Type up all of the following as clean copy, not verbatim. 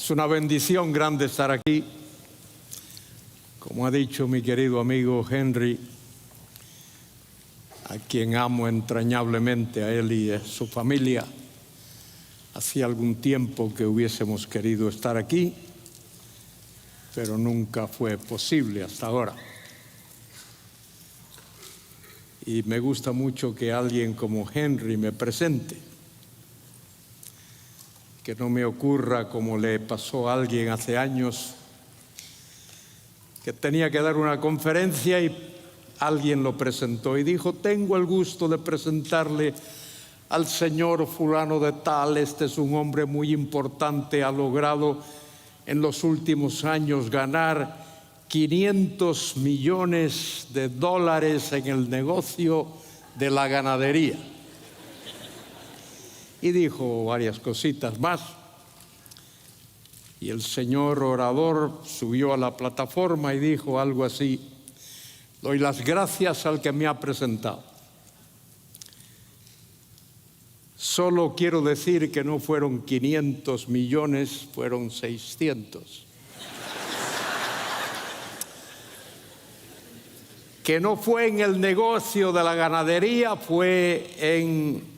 Es una bendición grande estar aquí. Como ha dicho mi querido amigo Henry, a quien amo entrañablemente, a él y a su familia, hacía algún tiempo que hubiésemos querido estar aquí, pero nunca fue posible hasta ahora. Y me gusta mucho que alguien como Henry me presente, que no me ocurra como le pasó a alguien hace años, que tenía que dar una conferencia y alguien lo presentó y dijo: tengo el gusto de presentarle al señor fulano de tal. Este es un hombre muy importante, ha logrado en los últimos años ganar $500 millones en el negocio de la ganadería. Y dijo varias cositas más. Y el señor orador subió a la plataforma y dijo algo así: doy las gracias al que me ha presentado. Solo quiero decir que no fueron 500 millones, fueron 600. Que no fue en el negocio de la ganadería, fue en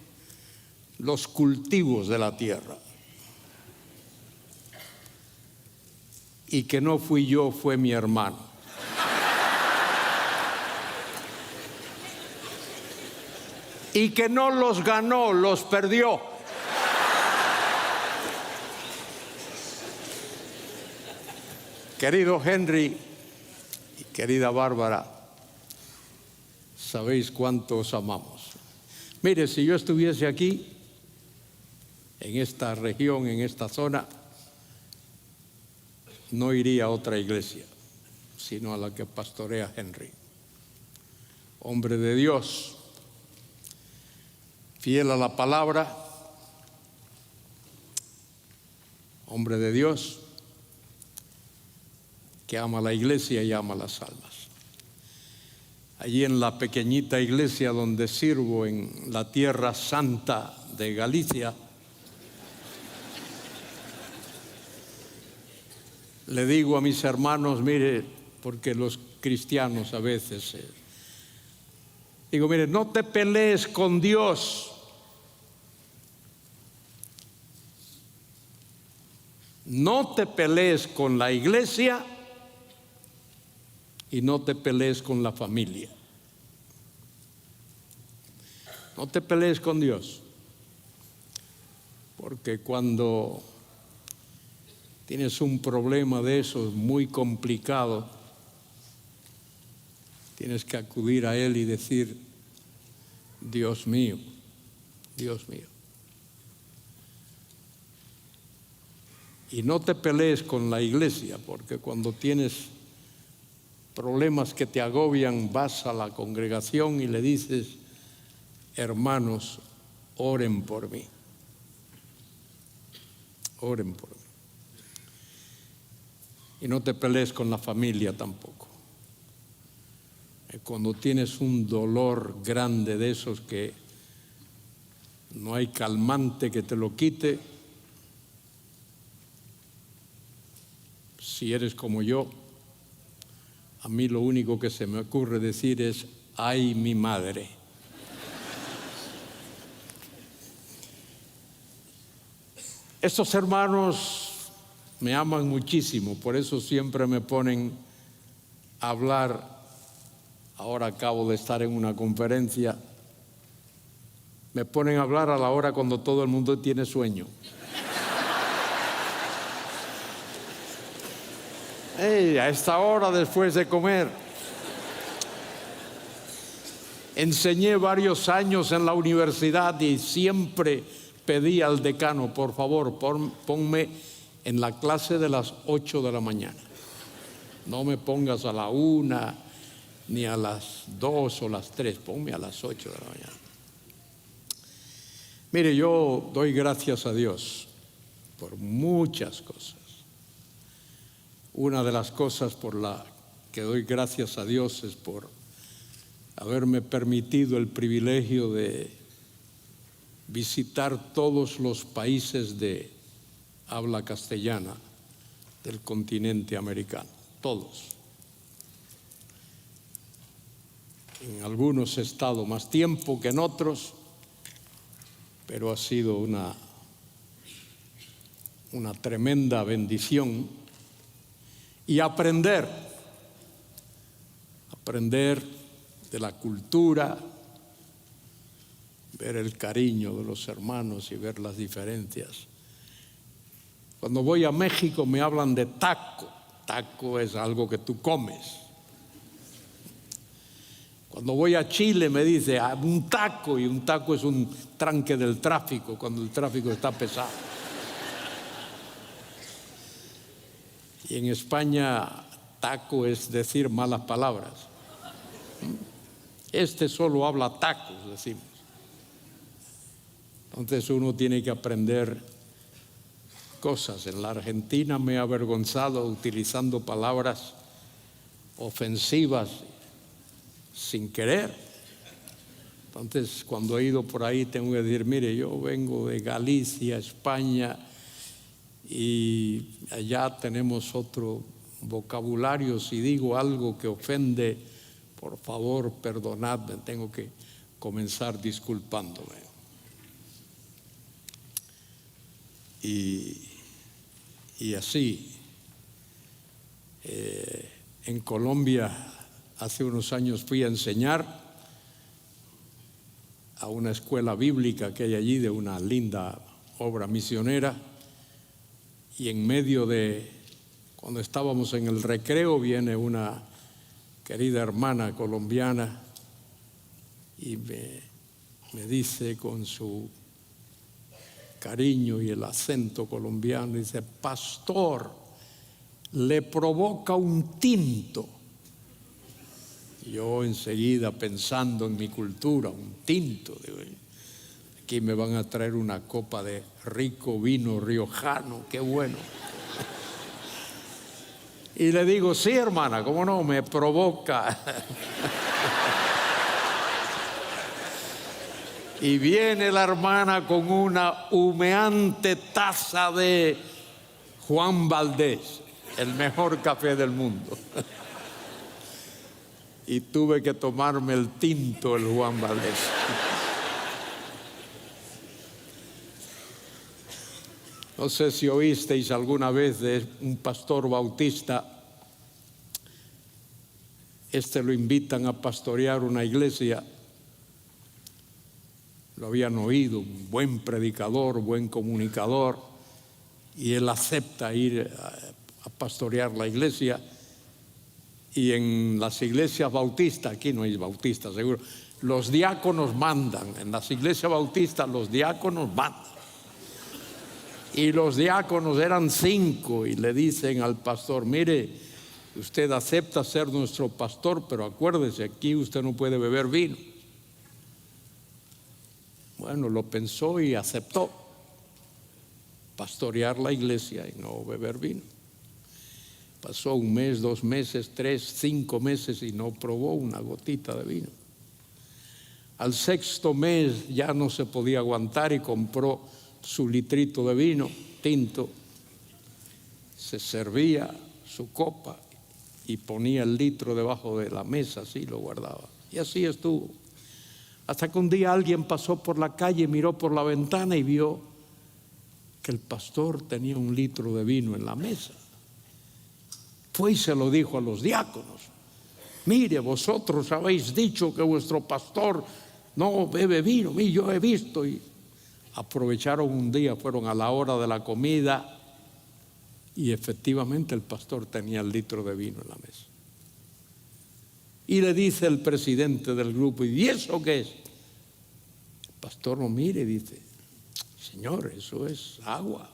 los cultivos de la tierra. Y que no fui yo, fue mi hermano. Y que no los ganó, los perdió. Querido Henry y querida Bárbara, sabéis cuánto os amamos. Mire, si yo estuviese aquí, en esta región, en esta zona, no iría a otra iglesia, sino a la que pastorea Henry. Hombre de Dios, fiel a la palabra, hombre de Dios, que ama la iglesia y ama las almas. Allí en la pequeñita iglesia donde sirvo, en la Tierra Santa de Galicia, le digo a mis hermanos, mire, porque los cristianos a veces, digo, mire, no te pelees con Dios. No te pelees con la iglesia y no te pelees con la familia. No te pelees con Dios, porque cuando tienes un problema de esos muy complicado, tienes que acudir a Él y decir: Dios mío, Dios mío. Y no te pelees con la iglesia, porque cuando tienes problemas que te agobian, vas a la congregación y le dices: hermanos, oren por mí. Oren por mí. Y no te pelees con la familia tampoco. Cuando tienes un dolor grande de esos que no hay calmante que te lo quite, si eres como yo, a mí lo único que se me ocurre decir es: ¡ay, mi madre! Estos hermanos me aman muchísimo, por eso siempre me ponen a hablar. Ahora acabo de estar en una conferencia, me ponen a hablar a la hora cuando todo el mundo tiene sueño. A esta hora después de comer. Enseñé varios años en la universidad y siempre pedí al decano: por favor, ponme en la clase de las 8 de la mañana. No me pongas a la 1, ni a las 2 o las 3, ponme a las 8 de la mañana. Mire, yo doy gracias a Dios por muchas cosas. Una de las cosas por la que doy gracias a Dios es por haberme permitido el privilegio de visitar todos los países de habla castellana del continente americano, todos. En algunos he estado más tiempo que en otros, pero ha sido una tremenda bendición. Y aprender de la cultura, ver el cariño de los hermanos y ver las diferencias. Cuando voy a México me hablan de taco. Taco es algo que tú comes. Cuando voy a Chile me dice un taco, y un taco es un tranque del tráfico cuando el tráfico está pesado. Y en España taco es decir malas palabras. Este solo habla tacos, decimos. Entonces uno tiene que aprender cosas. En la Argentina me he avergonzado utilizando palabras ofensivas sin querer. Entonces cuando he ido por ahí tengo que decir, mire, yo vengo de Galicia, España, y allá tenemos otro vocabulario. Si digo algo que ofende, por favor, perdonadme, tengo que comenzar disculpándome. Y así, en Colombia, hace unos años fui a enseñar a una escuela bíblica que hay allí, de una linda obra misionera, y en medio de, cuando estábamos en el recreo, viene una querida hermana colombiana y me dice con su cariño y el acento colombiano, dice, pastor, le provoca un tinto. Y yo enseguida pensando en mi cultura, un tinto, digo, aquí me van a traer una copa de rico vino riojano, qué bueno. Y le digo, sí, hermana, cómo no, me provoca. Y viene la hermana con una humeante taza de Juan Valdés, el mejor café del mundo. Y tuve que tomarme el tinto, el Juan Valdés. No sé si oísteis alguna vez de un pastor bautista. Lo invitan a pastorear una iglesia. Lo habían oído, un buen predicador, buen comunicador, y él acepta ir a pastorear la iglesia. Y en las iglesias bautistas, aquí no hay bautistas seguro, los diáconos mandan. En las iglesias bautistas los diáconos mandan. Y los diáconos eran 5 y le dicen al pastor, mire, usted acepta ser nuestro pastor, pero acuérdese, aquí usted no puede beber vino. Bueno, lo pensó y aceptó pastorear la iglesia y no beber vino. Pasó 1 mes, 2 meses, 3, 5 meses y no probó una gotita de vino. Al 6º mes ya no se podía aguantar y compró su litrito de vino tinto, se servía su copa y ponía el litro debajo de la mesa, así lo guardaba. Y así estuvo. Hasta que un día alguien pasó por la calle, miró por la ventana y vio que el pastor tenía 1 litro de vino en la mesa. Fue y se lo dijo a los diáconos. Mire, vosotros habéis dicho que vuestro pastor no bebe vino. Mire, yo he visto. Y aprovecharon un día, fueron a la hora de la comida y efectivamente el pastor tenía el litro de vino en la mesa. Y le dice el presidente del grupo, ¿y eso qué es? El pastor lo mira y dice, señor, eso es agua.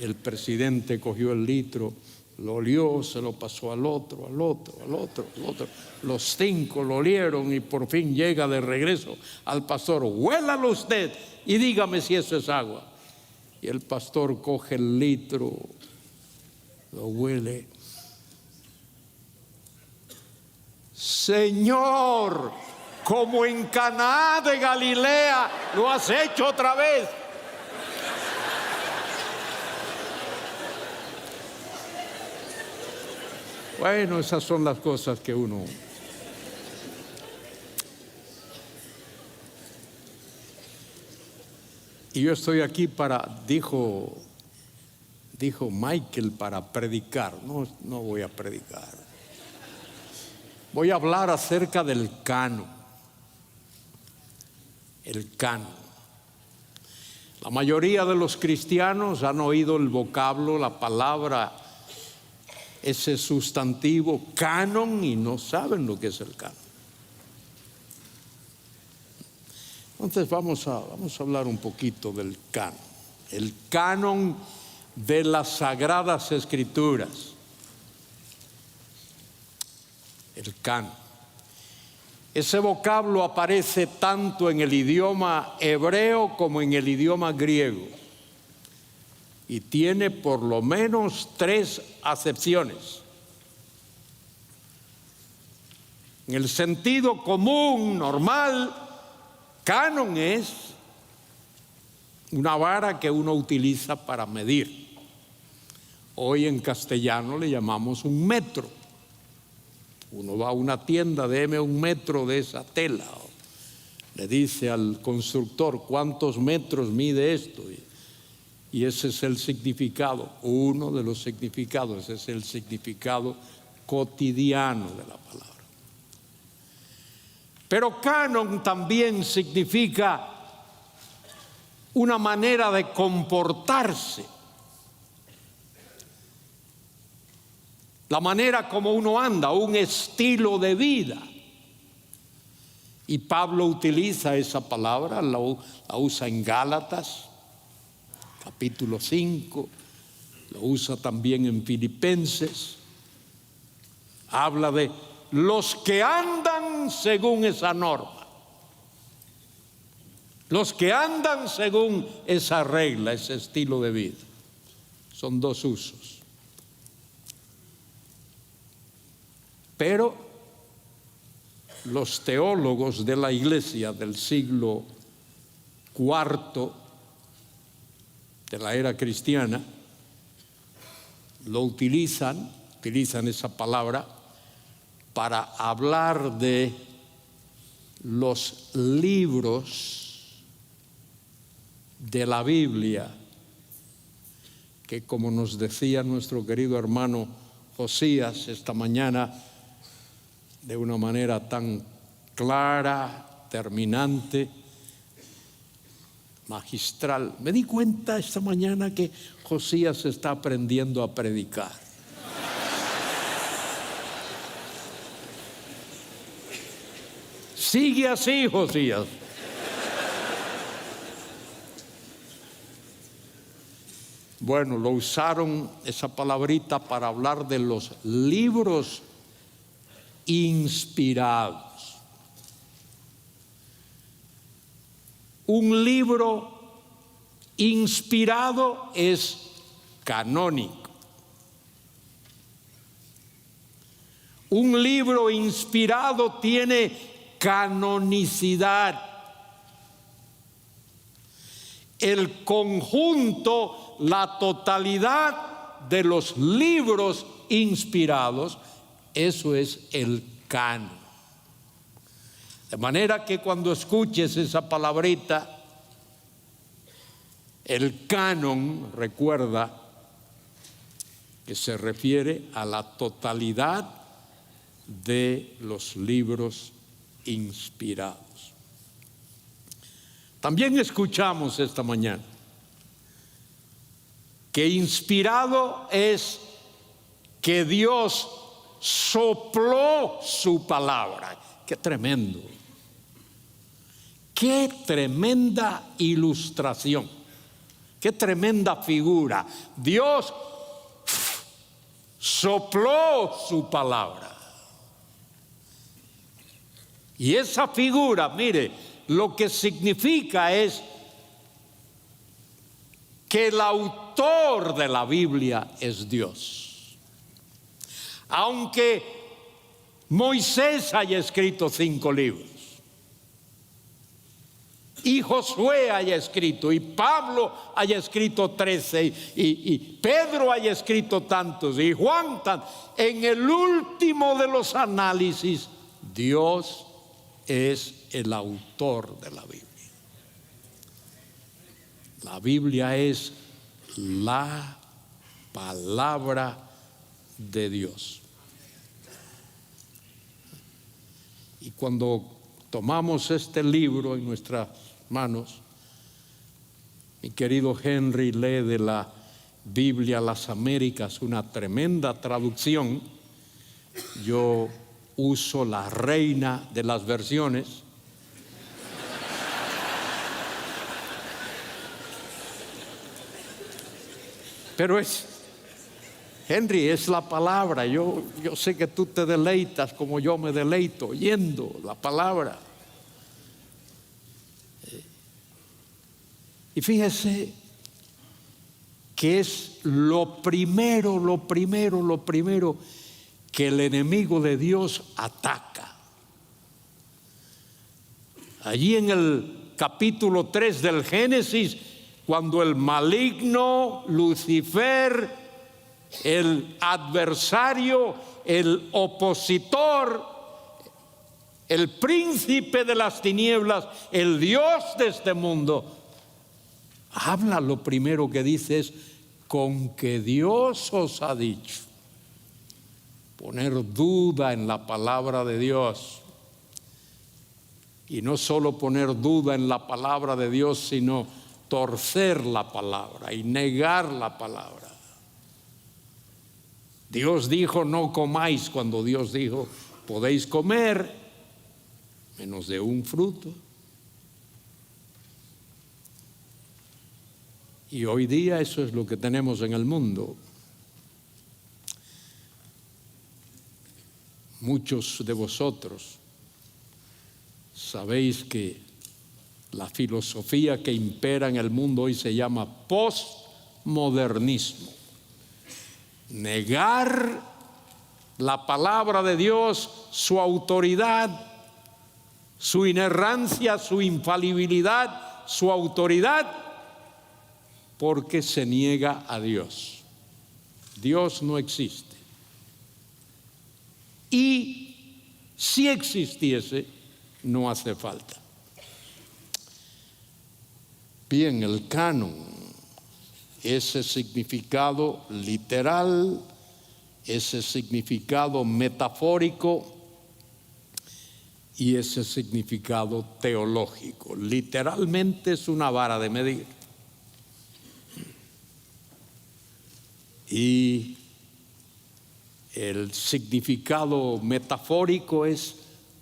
El presidente cogió el litro, lo olió, se lo pasó al otro. Los 5 lo olieron y por fin llega de regreso al pastor. Huélalo usted y dígame si eso es agua. Y el pastor coge el litro, lo huele. Señor, como en Caná de Galilea, lo has hecho otra vez. Bueno, esas son las cosas que uno... Y yo estoy aquí dijo Michael, para predicar. No voy a predicar. Voy a hablar acerca del canon. El canon. La mayoría de los cristianos han oído el vocablo, la palabra, ese sustantivo canon, y no saben lo que es el canon. Entonces vamos a hablar un poquito del canon. El canon de las Sagradas Escrituras. El canon. Ese vocablo aparece tanto en el idioma hebreo como en el idioma griego. Y tiene por lo menos 3 acepciones. En el sentido común, normal, canon es una vara que uno utiliza para medir. Hoy en castellano le llamamos un metro. Uno va a una tienda, deme un metro de esa tela. Le dice al constructor, ¿cuántos metros mide esto? Y ese es el significado, uno de los significados, ese es el significado cotidiano de la palabra. Pero canon también significa una manera de comportarse, la manera como uno anda, un estilo de vida. Y Pablo utiliza esa palabra, la usa en Gálatas, capítulo 5, lo usa también en Filipenses. Habla de los que andan según esa norma, los que andan según esa regla, ese estilo de vida. Son 2 usos. Pero los teólogos de la Iglesia del siglo IV de la era cristiana lo utilizan esa palabra para hablar de los libros de la Biblia, que, como nos decía nuestro querido hermano Josías esta mañana, de una manera tan clara, terminante, magistral. Me di cuenta esta mañana que Josías está aprendiendo a predicar. Sigue así, Josías. Bueno, lo usaron esa palabrita para hablar de los libros inspirados. Un libro inspirado es canónico. Un libro inspirado tiene canonicidad. El conjunto, la totalidad de los libros inspirados, eso es el canon. De manera que cuando escuches esa palabrita, el canon, recuerda que se refiere a la totalidad de los libros inspirados. También escuchamos esta mañana que inspirado es que Dios sopló su palabra. ¡Qué tremendo! ¡Qué tremenda ilustración! ¡Qué tremenda figura! Dios sopló su palabra. Y esa figura, mire, lo que significa es que el autor de la Biblia es Dios. Aunque Moisés haya escrito 5 libros, y Josué haya escrito, y Pablo haya escrito 13, y Pedro haya escrito tantos, y Juan tantos. En el último de los análisis, Dios es el autor de la Biblia. La Biblia es la palabra de Dios. Y cuando tomamos este libro en nuestras manos, mi querido Henry lee de la Biblia Las Américas una tremenda traducción. Yo uso la Reina de las Versiones. Pero Henry, es la palabra. Yo sé que tú te deleitas como yo me deleito oyendo la palabra. Y fíjese que es lo primero que el enemigo de Dios ataca. Allí en el capítulo 3 del Génesis, cuando el maligno Lucifer, el adversario, el opositor, el príncipe de las tinieblas, el Dios de este mundo, habla, lo primero que dice es: con que Dios os ha dicho. Poner duda en la palabra de Dios. Y no solo poner duda en la palabra de Dios, sino torcer la palabra y negar la palabra. Dios dijo: no comáis, cuando Dios dijo: podéis comer, menos de un fruto. Y hoy día eso es lo que tenemos en el mundo. Muchos de vosotros sabéis que la filosofía que impera en el mundo hoy se llama postmodernismo. Negar la palabra de Dios, su autoridad, su inerrancia, su infalibilidad, su autoridad, porque se niega a Dios. Dios no existe. Y si existiese, no hace falta. Bien, el canon, ese significado literal, ese significado metafórico y ese significado teológico. Literalmente es una vara de medir. Y el significado metafórico es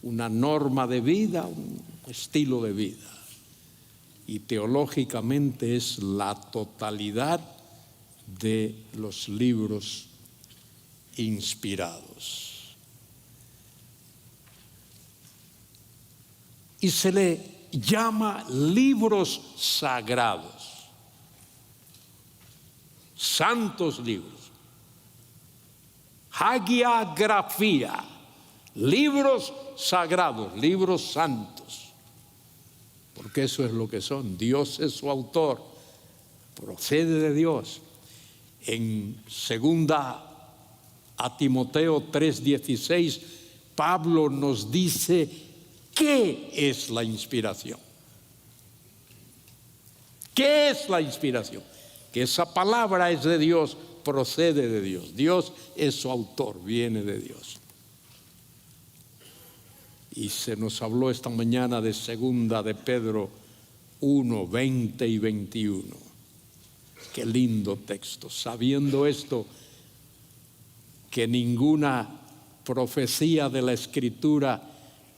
una norma de vida, un estilo de vida. Y teológicamente es la totalidad de los libros inspirados. Y se le llama libros sagrados, santos libros, hagiografía, libros sagrados, libros santos, porque eso es lo que son. Dios es su autor, procede de Dios. En segunda a Timoteo 3:16, Pablo nos dice qué es la inspiración. ¿Qué es la inspiración? Que esa palabra es de Dios, procede de Dios. Dios es su autor, viene de Dios. Y se nos habló esta mañana de segunda de Pedro 1, 20 y 21. Qué lindo texto. Sabiendo esto, que ninguna profecía de la Escritura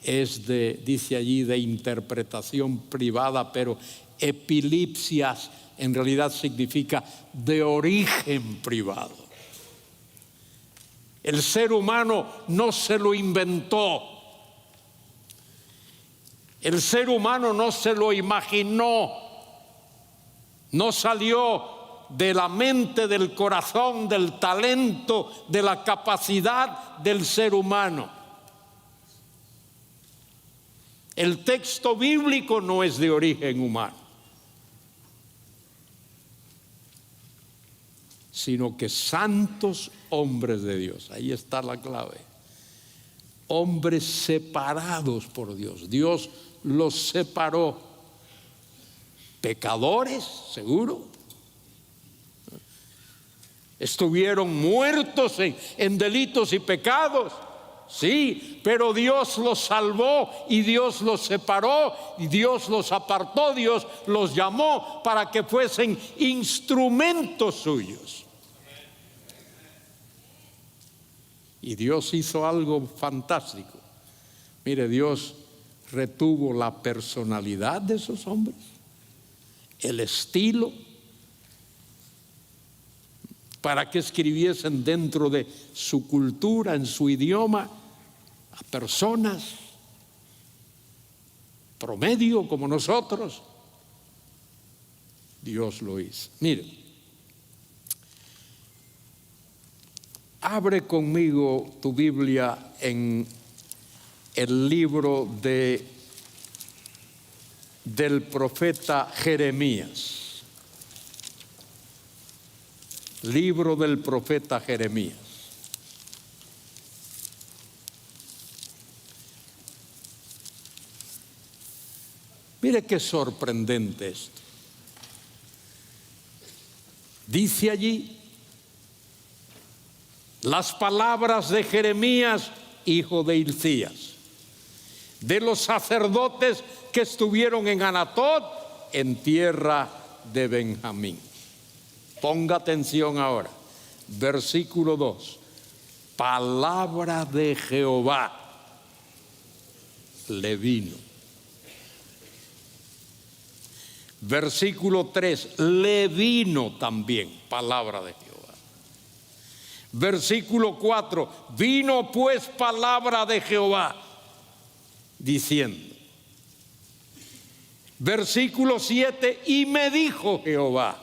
es dice allí, de interpretación privada, pero epilipsias en realidad significa de origen privado. El ser humano no se lo inventó. El ser humano no se lo imaginó. No salió de la mente, del corazón, del talento, de la capacidad del ser humano. El texto bíblico no es de origen humano, sino que santos hombres de Dios. Ahí está la clave. Hombres separados por Dios. Dios los separó. Pecadores, seguro. Estuvieron muertos en delitos y pecados. Sí, pero Dios los salvó y Dios los separó y Dios los apartó, Dios los llamó para que fuesen instrumentos suyos. Y Dios hizo algo fantástico. Mire, Dios retuvo la personalidad de esos hombres, el estilo, para que escribiesen dentro de su cultura, en su idioma, a personas promedio como nosotros. Dios lo hizo. Mire, abre conmigo tu Biblia en el libro del profeta Jeremías. Libro del profeta Jeremías. Mire qué sorprendente esto. Dice allí las palabras de Jeremías, hijo de Hilcías, de los sacerdotes que estuvieron en Anatot, en tierra de Benjamín. Ponga atención ahora, versículo 2, palabra de Jehová le vino. Versículo 3, le vino también palabra de Jehová. Versículo 4, vino pues palabra de Jehová, diciendo. Versículo 7, y me dijo Jehová.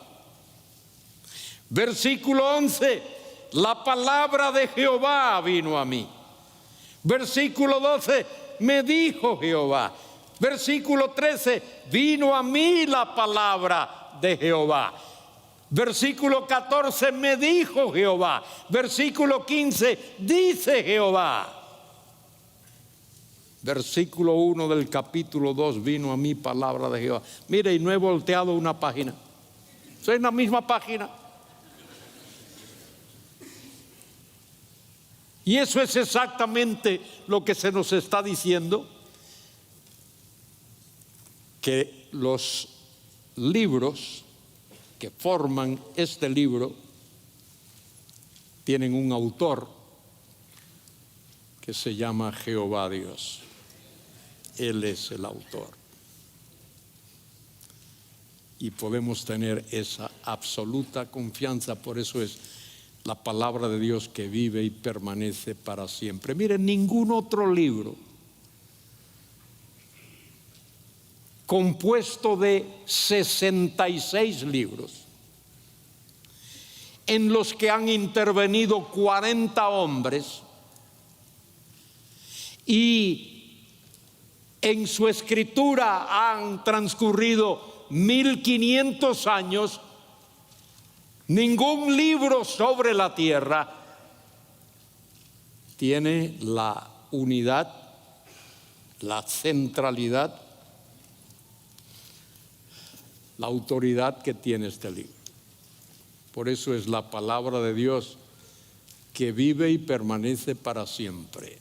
Versículo 11, la palabra de Jehová vino a mí. Versículo 12, me dijo Jehová. Versículo 13, vino a mí la palabra de Jehová. Versículo 14, me dijo Jehová. Versículo 15, dice Jehová. Versículo 1 del capítulo 2, vino a mí palabra de Jehová. Mire, y no he volteado una página. Soy en la misma página. Y eso es exactamente lo que se nos está diciendo, que los libros que forman este libro tienen un autor que se llama Jehová Dios. Él es el autor. Y podemos tener esa absoluta confianza, por eso es la palabra de Dios que vive y permanece para siempre. Miren, ningún otro libro compuesto de 66 libros, en los que han intervenido 40 hombres, y en su escritura han transcurrido 1500 años. Ningún libro sobre la tierra tiene la unidad, la centralidad, la autoridad que tiene este libro. Por eso es la palabra de Dios que vive y permanece para siempre.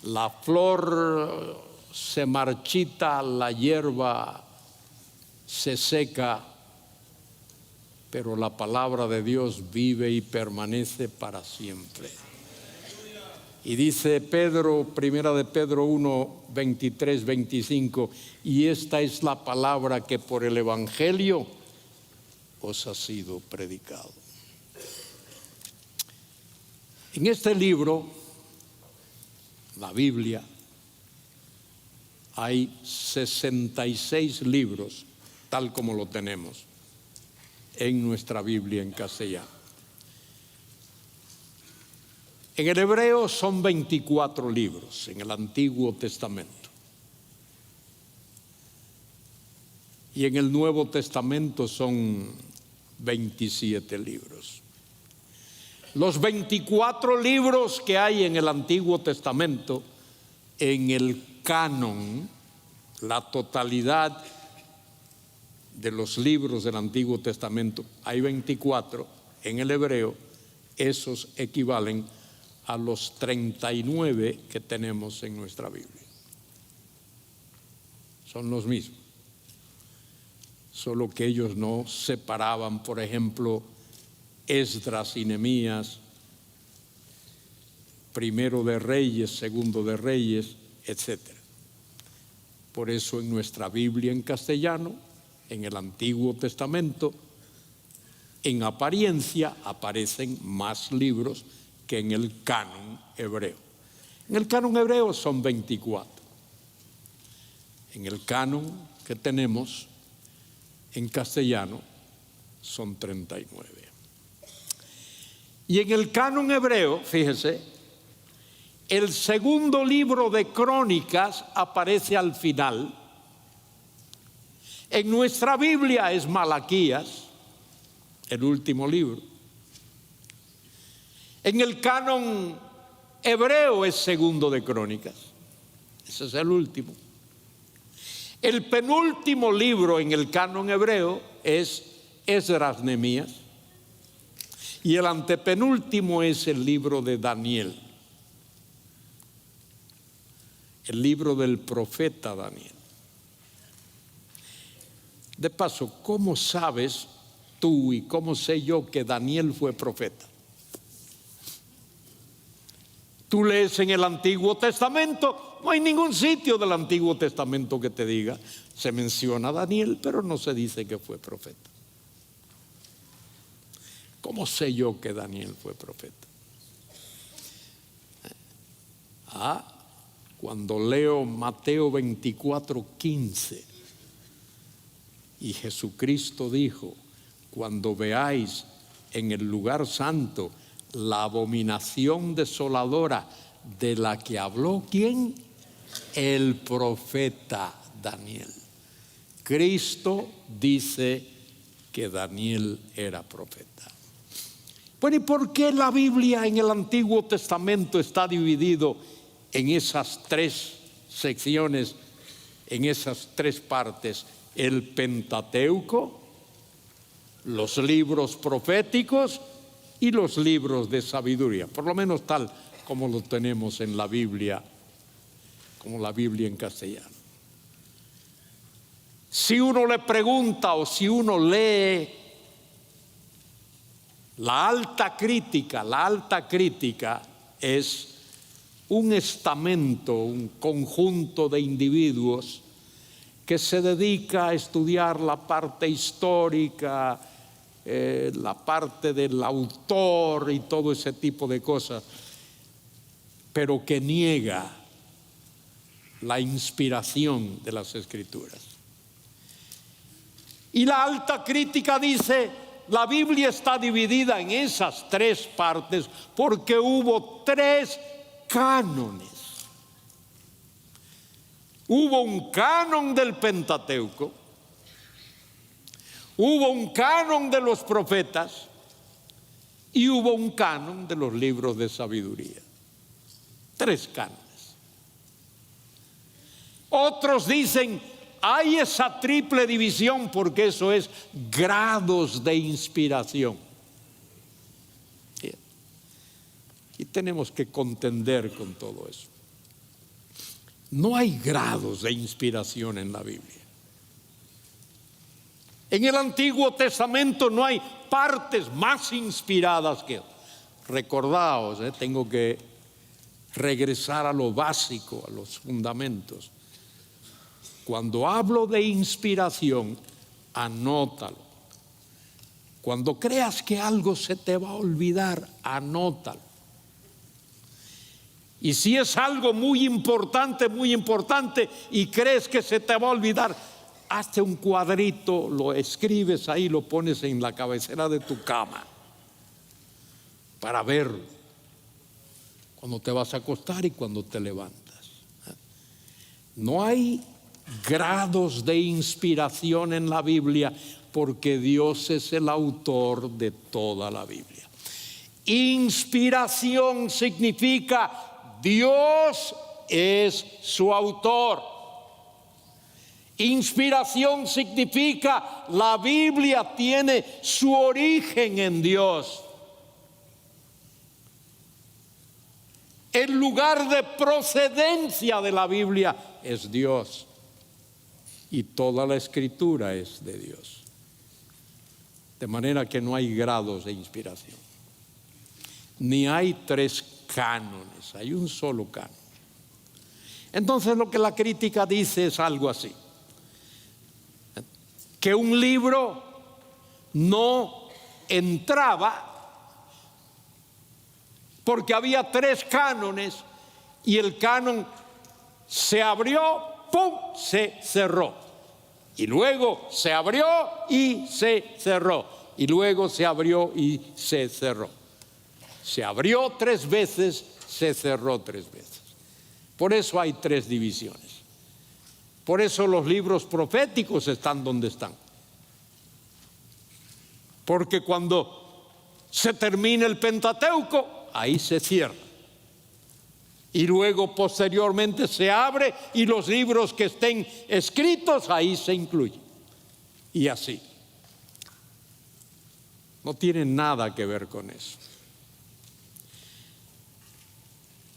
La flor se marchita, la hierba se seca, pero la palabra de Dios vive y permanece para siempre. Y dice Pedro, primera de Pedro 1, 23, 25, y esta es la palabra que por el Evangelio os ha sido predicado. En este libro, la Biblia, hay 66 libros, tal como lo tenemos en nuestra Biblia en castellano. En el hebreo son 24 libros en el Antiguo Testamento. Y en el Nuevo Testamento son 27 libros. Los 24 libros que hay en el Antiguo Testamento, en el canon, la totalidad de los libros del Antiguo Testamento, hay 24 en el hebreo, esos equivalen a los 39 que tenemos en nuestra Biblia. Son los mismos. Solo que ellos no separaban, por ejemplo, Esdras y Nehemías, primero de Reyes, segundo de Reyes, etc. Por eso en nuestra Biblia en castellano, en el Antiguo Testamento, en apariencia aparecen más libros que en el canon hebreo. En el canon hebreo son 24. En el canon que tenemos en castellano son 39. Y en el canon hebreo, fíjese, el segundo libro de Crónicas aparece al final. En nuestra Biblia es Malaquías, el último libro. En el canon hebreo es segundo de Crónicas. Ese es el último. El penúltimo libro en el canon hebreo es Esdras, Nehemías. Y el antepenúltimo es el libro de Daniel. El libro del profeta Daniel. De paso, ¿cómo sabes tú y cómo sé yo que Daniel fue profeta? Tú lees en el Antiguo Testamento, no hay ningún sitio del Antiguo Testamento que te diga, se menciona a Daniel, pero no se dice que fue profeta. ¿Cómo sé yo que Daniel fue profeta? Cuando leo Mateo 24:15, y Jesucristo dijo, cuando veáis en el lugar santo la abominación desoladora de la que habló, ¿quién? El profeta Daniel. Cristo dice que Daniel era profeta. Bueno, ¿y por qué la Biblia en el Antiguo Testamento está dividido en esas tres secciones, en esas tres partes? El Pentateuco, los libros proféticos y los libros de sabiduría, por lo menos tal como lo tenemos en la Biblia, como la Biblia en castellano. Si uno le pregunta o si uno lee la alta crítica es un estamento, un conjunto de individuos que se dedica a estudiar la parte histórica, la parte del autor y todo ese tipo de cosas, pero que niega la inspiración de las Escrituras. Y la alta crítica dice, la Biblia está dividida en esas tres partes porque hubo tres cánones. Hubo un canon del Pentateuco, hubo un canon de los profetas y hubo un canon de los libros de sabiduría. Tres cánones. Otros dicen, hay esa triple división porque eso es grados de inspiración. Y tenemos que contender con todo eso. No hay grados de inspiración en la Biblia. En el Antiguo Testamento no hay partes más inspiradas que otras. Recordaos, tengo que regresar a lo básico, a los fundamentos. Cuando hablo de inspiración, anótalo. Cuando creas que algo se te va a olvidar, anótalo. Y si es algo muy importante y crees que se te va a olvidar, hazte un cuadrito, lo escribes ahí, lo pones en la cabecera de tu cama para verlo. cuando te vas a acostar y cuando te levantas. No hay grados de inspiración en la Biblia porque Dios es el autor de toda la Biblia. Inspiración significa Dios es su autor. Inspiración significa la Biblia tiene su origen en Dios. El lugar de procedencia de la Biblia es Dios. Y toda la escritura es de Dios. De manera que no hay grados de inspiración. Ni hay 3 cánones, hay un solo canon. Entonces lo que la crítica dice es algo así: que un libro no entraba porque había 3 cánones y el canon se abrió, ¡pum!, se cerró. Y luego se abrió y se cerró. Y luego se abrió y se cerró. Se abrió 3 veces, se cerró 3 veces. Por eso hay 3 divisiones. Por eso los libros proféticos están donde están. Porque cuando se termina el Pentateuco, ahí se cierra. Y luego posteriormente se abre y los libros que estén escritos ahí se incluyen. Y así. No tiene nada que ver con eso.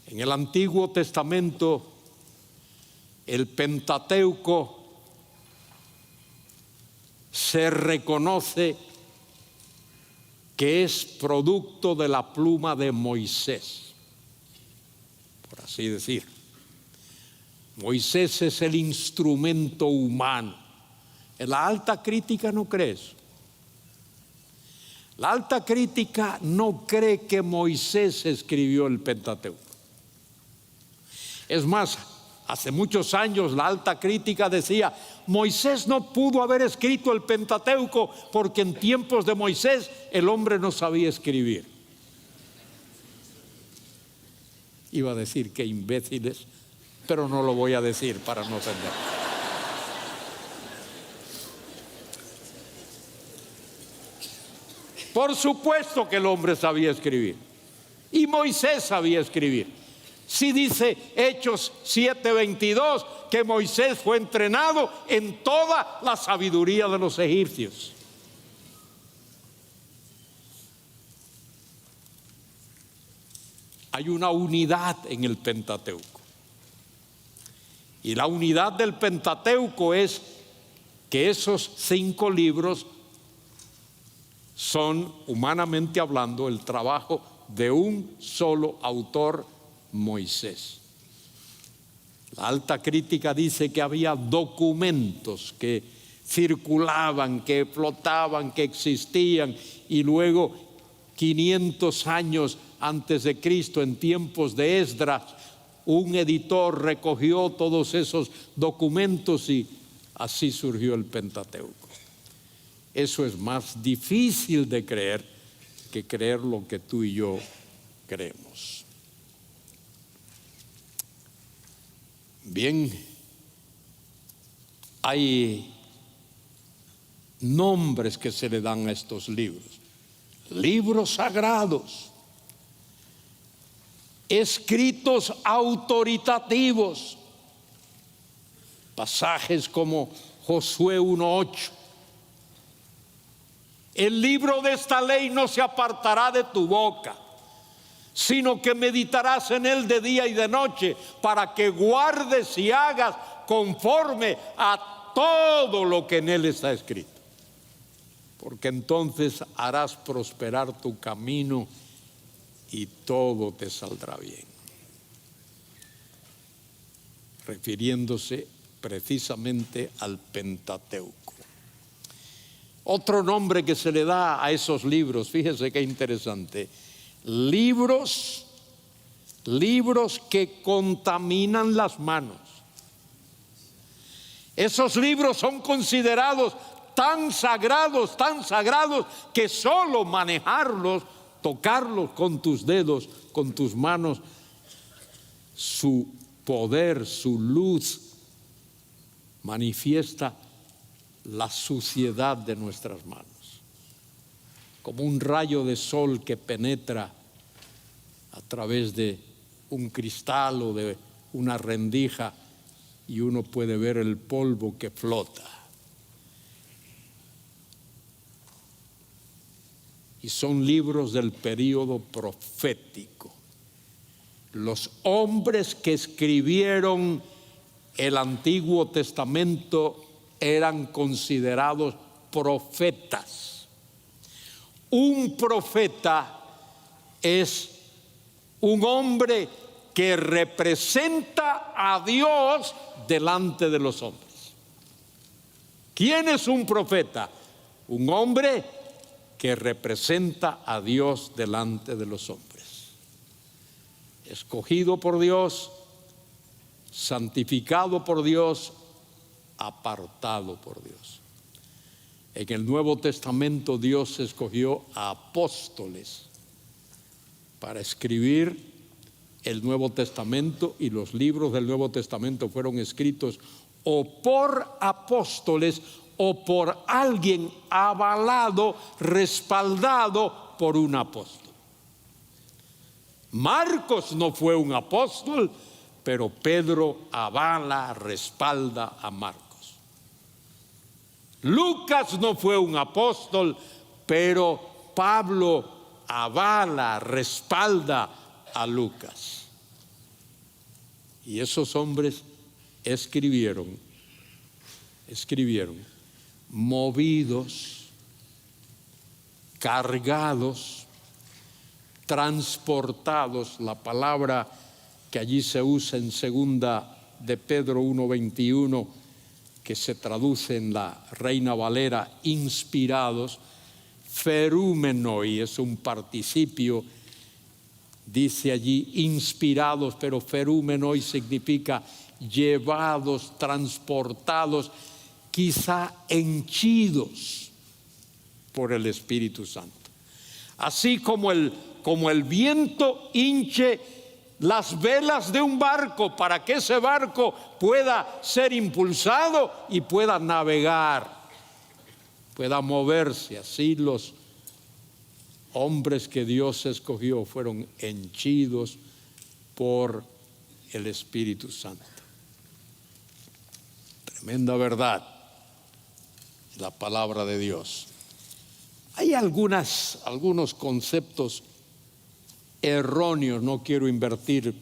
En el Antiguo Testamento, el Pentateuco se reconoce que es producto de la pluma de Moisés, por así decir. Moisés es el instrumento humano. En la alta crítica no cree eso. La alta crítica no cree que Moisés escribió el Pentateuco. Es más, hace muchos años la alta crítica decía: Moisés no pudo haber escrito el Pentateuco porque en tiempos de Moisés el hombre no sabía escribir. Iba a decir que imbéciles, pero no lo voy a decir para no ofender. Por supuesto que el hombre sabía escribir y Moisés sabía escribir. Sí dice Hechos 7:22 que Moisés fue entrenado en toda la sabiduría de los egipcios. Hay una unidad en el Pentateuco. Y la unidad del Pentateuco es que esos 5 libros son, humanamente hablando, el trabajo de un solo autor, Moisés. La alta crítica dice que había documentos que circulaban, que flotaban, que existían, y luego 500 años antes de Cristo, en tiempos de Esdras, un editor recogió todos esos documentos y así surgió el Pentateuco. Eso es más difícil de creer que creer lo que tú y yo creemos. Bien, hay nombres que se le dan a estos libros. Libros sagrados, escritos autoritativos, pasajes como Josué 1:8. El libro de esta ley no se apartará de tu boca, sino que meditarás en él de día y de noche, para que guardes y hagas conforme a todo lo que en él está escrito. Porque entonces harás prosperar tu camino y todo te saldrá bien. Refiriéndose precisamente al Pentateuco. Otro nombre que se le da a esos libros, fíjese qué interesante: libros que contaminan las manos. Esos libros son considerados tan sagrados, que solo manejarlos, tocarlos con tus dedos, con tus manos, su poder, su luz, manifiesta la suciedad de nuestras manos, como un rayo de sol que penetra a través de un cristal o de una rendija y uno puede ver el polvo que flota. Y son libros del período profético. Los hombres que escribieron el Antiguo Testamento eran considerados profetas. Un profeta es un hombre que representa a Dios delante de los hombres. ¿Quién es un profeta? Un hombre que representa a Dios delante de los hombres. Escogido por Dios, santificado por Dios, apartado por Dios. En el Nuevo Testamento Dios escogió a apóstoles para escribir el Nuevo Testamento, y los libros del Nuevo Testamento fueron escritos o por apóstoles o por alguien avalado, respaldado por un apóstol. Marcos no fue un apóstol, pero Pedro avala, respalda a Marcos. Lucas no fue un apóstol, pero Pablo avala, respalda a Lucas. Y esos hombres escribieron movidos, cargados, transportados. La palabra que allí se usa en segunda de Pedro 1:21, que se traduce en la Reina Valera, inspirados, ferúmenoi, es un participio, dice allí inspirados, pero ferúmenoi significa llevados, transportados, quizá henchidos por el Espíritu Santo. Así como el viento hinche las velas de un barco para que ese barco pueda ser impulsado y pueda navegar, pueda moverse. Así los hombres que Dios escogió fueron henchidos por el Espíritu Santo. Tremenda verdad, la palabra de Dios. Hay algunos conceptos erróneos, no quiero invertir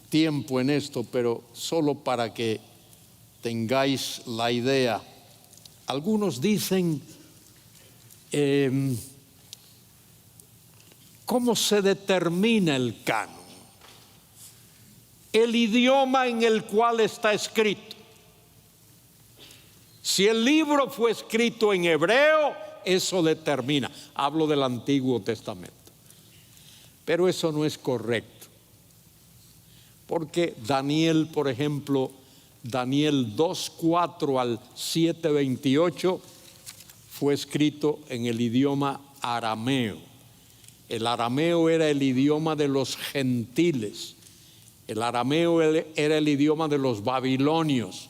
tiempo en esto, pero solo para que tengáis la idea. Algunos dicen, ¿cómo se determina el canon? El idioma en el cual está escrito. Si el libro fue escrito en hebreo, eso determina. Hablo del Antiguo Testamento. Pero eso no es correcto. Porque Daniel, por ejemplo, Daniel 2:4 al 7:28 fue escrito en el idioma arameo. El arameo era el idioma de los gentiles. El arameo era el idioma de los babilonios.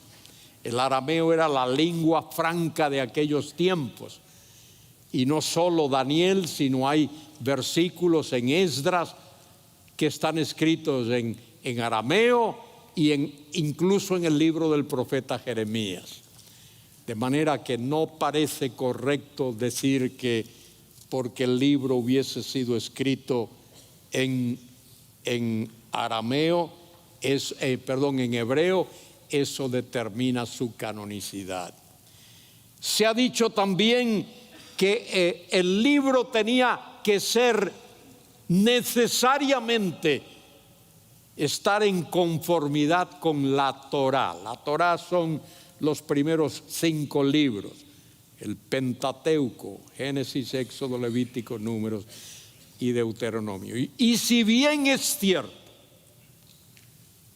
El arameo era la lengua franca de aquellos tiempos. Y no solo Daniel, sino hay versículos en Esdras que están escritos en arameo y incluso en el libro del profeta Jeremías. De manera que no parece correcto decir que porque el libro hubiese sido escrito en arameo, en hebreo, eso determina su canonicidad. Se ha dicho también que el libro tenía que ser necesariamente estar en conformidad con la Torá. La Torá son los primeros 5 libros, el Pentateuco, Génesis, Éxodo, Levítico, Números y Deuteronomio. Y si bien es cierto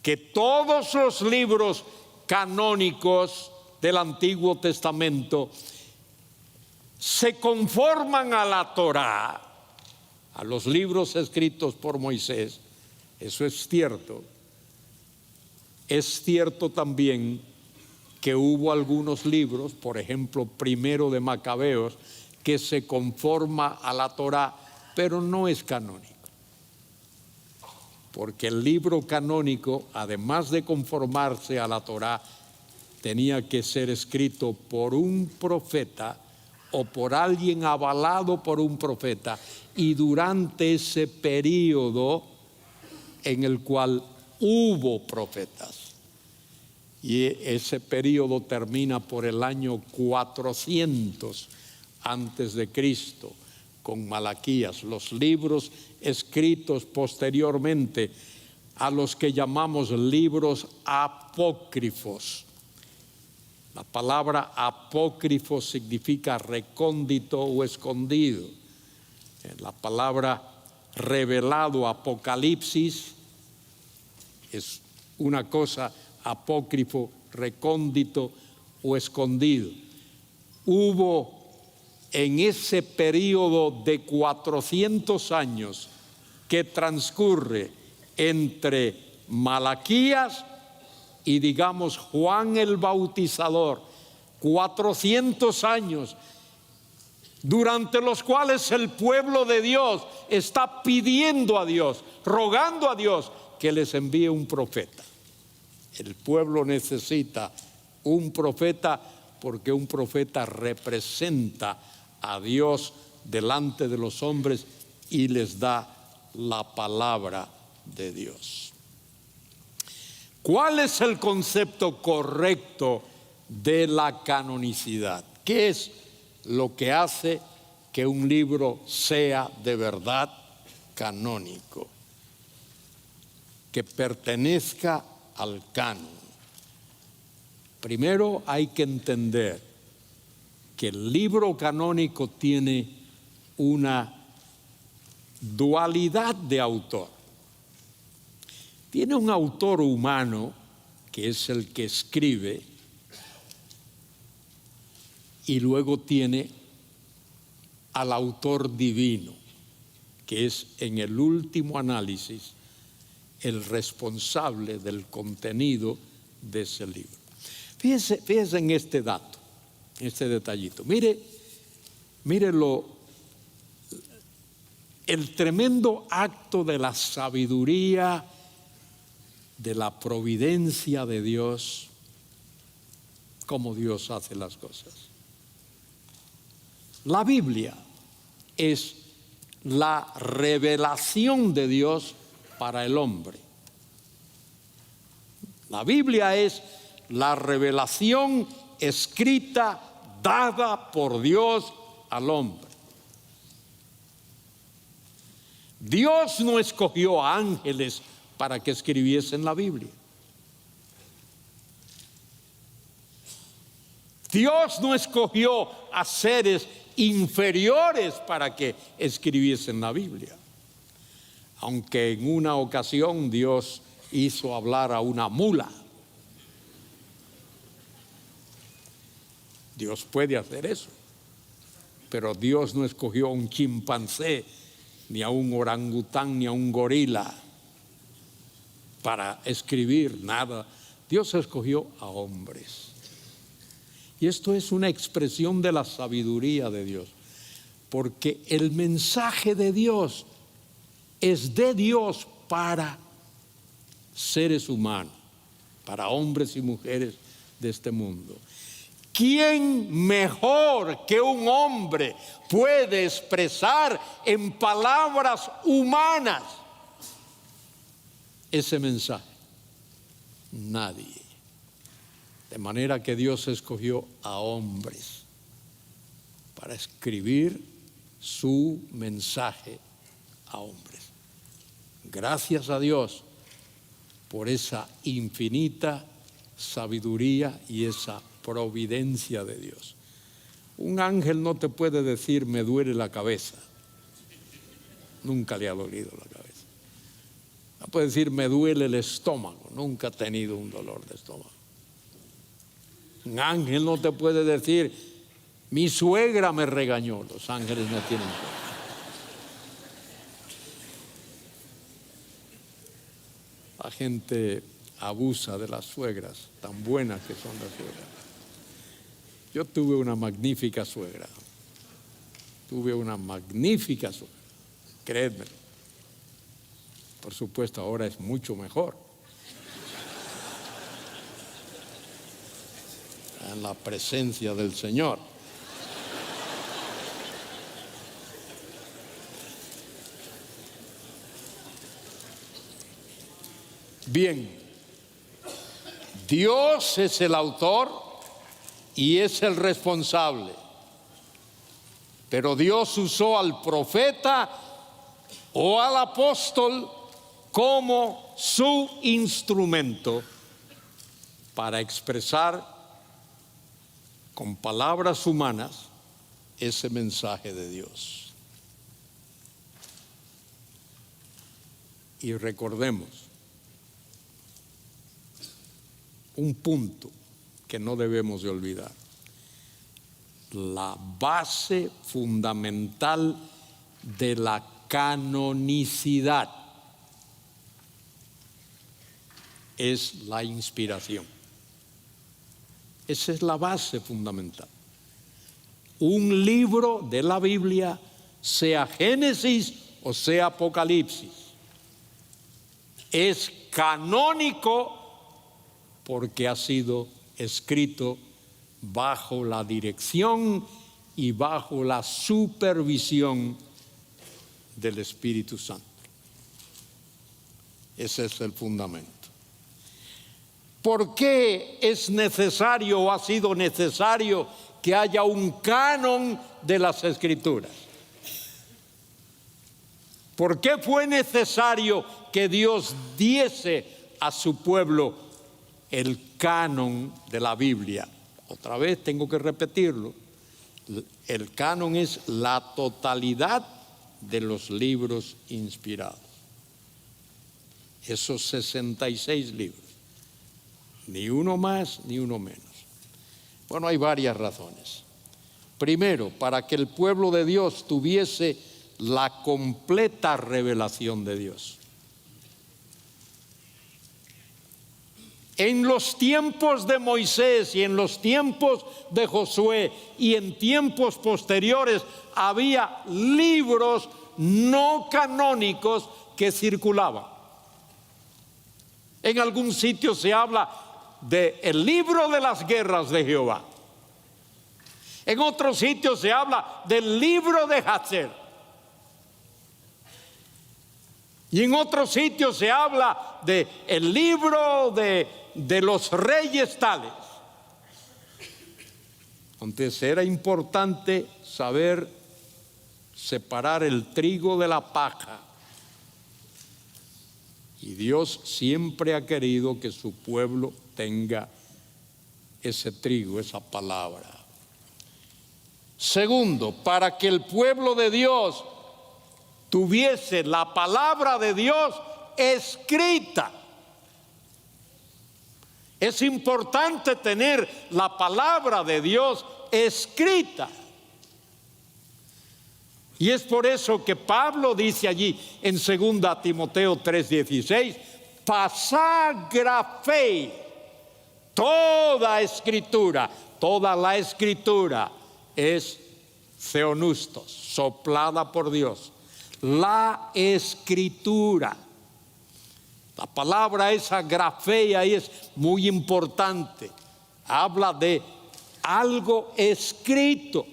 que todos los libros canónicos del Antiguo Testamento se conforman a la Torá, a los libros escritos por Moisés, Eso es cierto. Es cierto también que hubo algunos libros, por ejemplo, Primero de Macabeos, que se conforma a la Torá, pero no es canónico. Porque el libro canónico, además de conformarse a la Torá, tenía que ser escrito por un profeta o por alguien avalado por un profeta, y durante ese periodo en el cual hubo profetas. Y ese periodo termina por el año 400 antes de Cristo, con Malaquías, los libros escritos posteriormente a los que llamamos libros apócrifos. La palabra apócrifo significa recóndito o escondido. La palabra revelado, Apocalipsis, es una cosa, apócrifo, recóndito o escondido. Hubo en ese periodo de 400 años que transcurre entre Malaquías y, digamos, Juan el Bautizador, 400 años durante los cuales el pueblo de Dios está pidiendo a Dios, rogando a Dios que les envíe un profeta. El pueblo necesita un profeta porque un profeta representa a Dios delante de los hombres y les da la palabra de Dios. ¿Cuál es el concepto correcto de la canonicidad? ¿Qué es lo que hace que un libro sea de verdad canónico? Que pertenezca al canon. Primero hay que entender que el libro canónico tiene una dualidad de autor. Tiene un autor humano, que es el que escribe, y luego tiene al autor divino, que es en el último análisis el responsable del contenido de ese libro. Fíjese en este dato, este detallito. Mire el tremendo acto de la sabiduría, de la providencia de Dios, cómo Dios hace las cosas. La Biblia es la revelación de Dios para el hombre. La Biblia es la revelación escrita, dada por Dios al hombre. Dios no escogió a ángeles para que escribiesen la Biblia. Dios no escogió a seres inferiores para que escribiesen la Biblia. Aunque en una ocasión Dios hizo hablar a una mula. Dios puede hacer eso, pero Dios no escogió a un chimpancé, ni a un orangután, ni a un gorila para escribir nada. Dios escogió a hombres. Y esto es una expresión de la sabiduría de Dios, porque el mensaje de Dios es de Dios para seres humanos, para hombres y mujeres de este mundo. ¿Quién mejor que un hombre puede expresar en palabras humanas ese mensaje? Nadie. De manera que Dios escogió a hombres para escribir su mensaje a hombres. Gracias a Dios por esa infinita sabiduría y esa providencia de Dios. Un ángel no te puede decir me duele la cabeza. Nunca le ha dolido la cabeza. No puede decir me duele el estómago. Nunca ha tenido un dolor de estómago. Un ángel no te puede decir mi suegra me regañó. Los ángeles no tienen suegra. La gente abusa de las suegras, tan buenas que son las suegras. Yo tuve una magnífica suegra. Créedme. Por supuesto, ahora es mucho mejor. En la presencia del Señor. Bien, Dios es el autor y es el responsable, pero Dios usó al profeta o al apóstol como su instrumento para expresar con palabras humanas ese mensaje de Dios. Y recordemos un punto que no debemos de olvidar: la base fundamental de la canonicidad es la inspiración. Esa es la base fundamental. Un libro de la Biblia, sea Génesis o sea Apocalipsis, es canónico porque ha sido escrito bajo la dirección y bajo la supervisión del Espíritu Santo. Ese es el fundamento. ¿Por qué es necesario o ha sido necesario que haya un canon de las Escrituras? ¿Por qué fue necesario que Dios diese a su pueblo el canon de la Biblia? Otra vez tengo que repetirlo. El canon es la totalidad de los libros inspirados. Esos 66 libros. Ni uno más, ni uno menos. Bueno, hay varias razones. Primero, para que el pueblo de Dios tuviese la completa revelación de Dios. En los tiempos de Moisés y en los tiempos de Josué y en tiempos posteriores había libros no canónicos que circulaban. En algún sitio se habla del libro de las guerras de Jehová. En otro sitio se habla del libro de Jasher. Y en otro sitio se habla del libro de los reyes tales. Entonces era importante saber separar el trigo de la paja. Y Dios siempre ha querido que su pueblo tenga ese trigo, esa palabra. Segundo, para que el pueblo de Dios tuviese la palabra de Dios escrita. Es importante tener la palabra de Dios escrita. Y es por eso que Pablo dice allí en 2 Timoteo 3:16, pasagrafei, toda escritura, toda la escritura es theonustos, soplada por Dios. La escritura, la palabra esa grafeia es muy importante. Habla de algo escrito.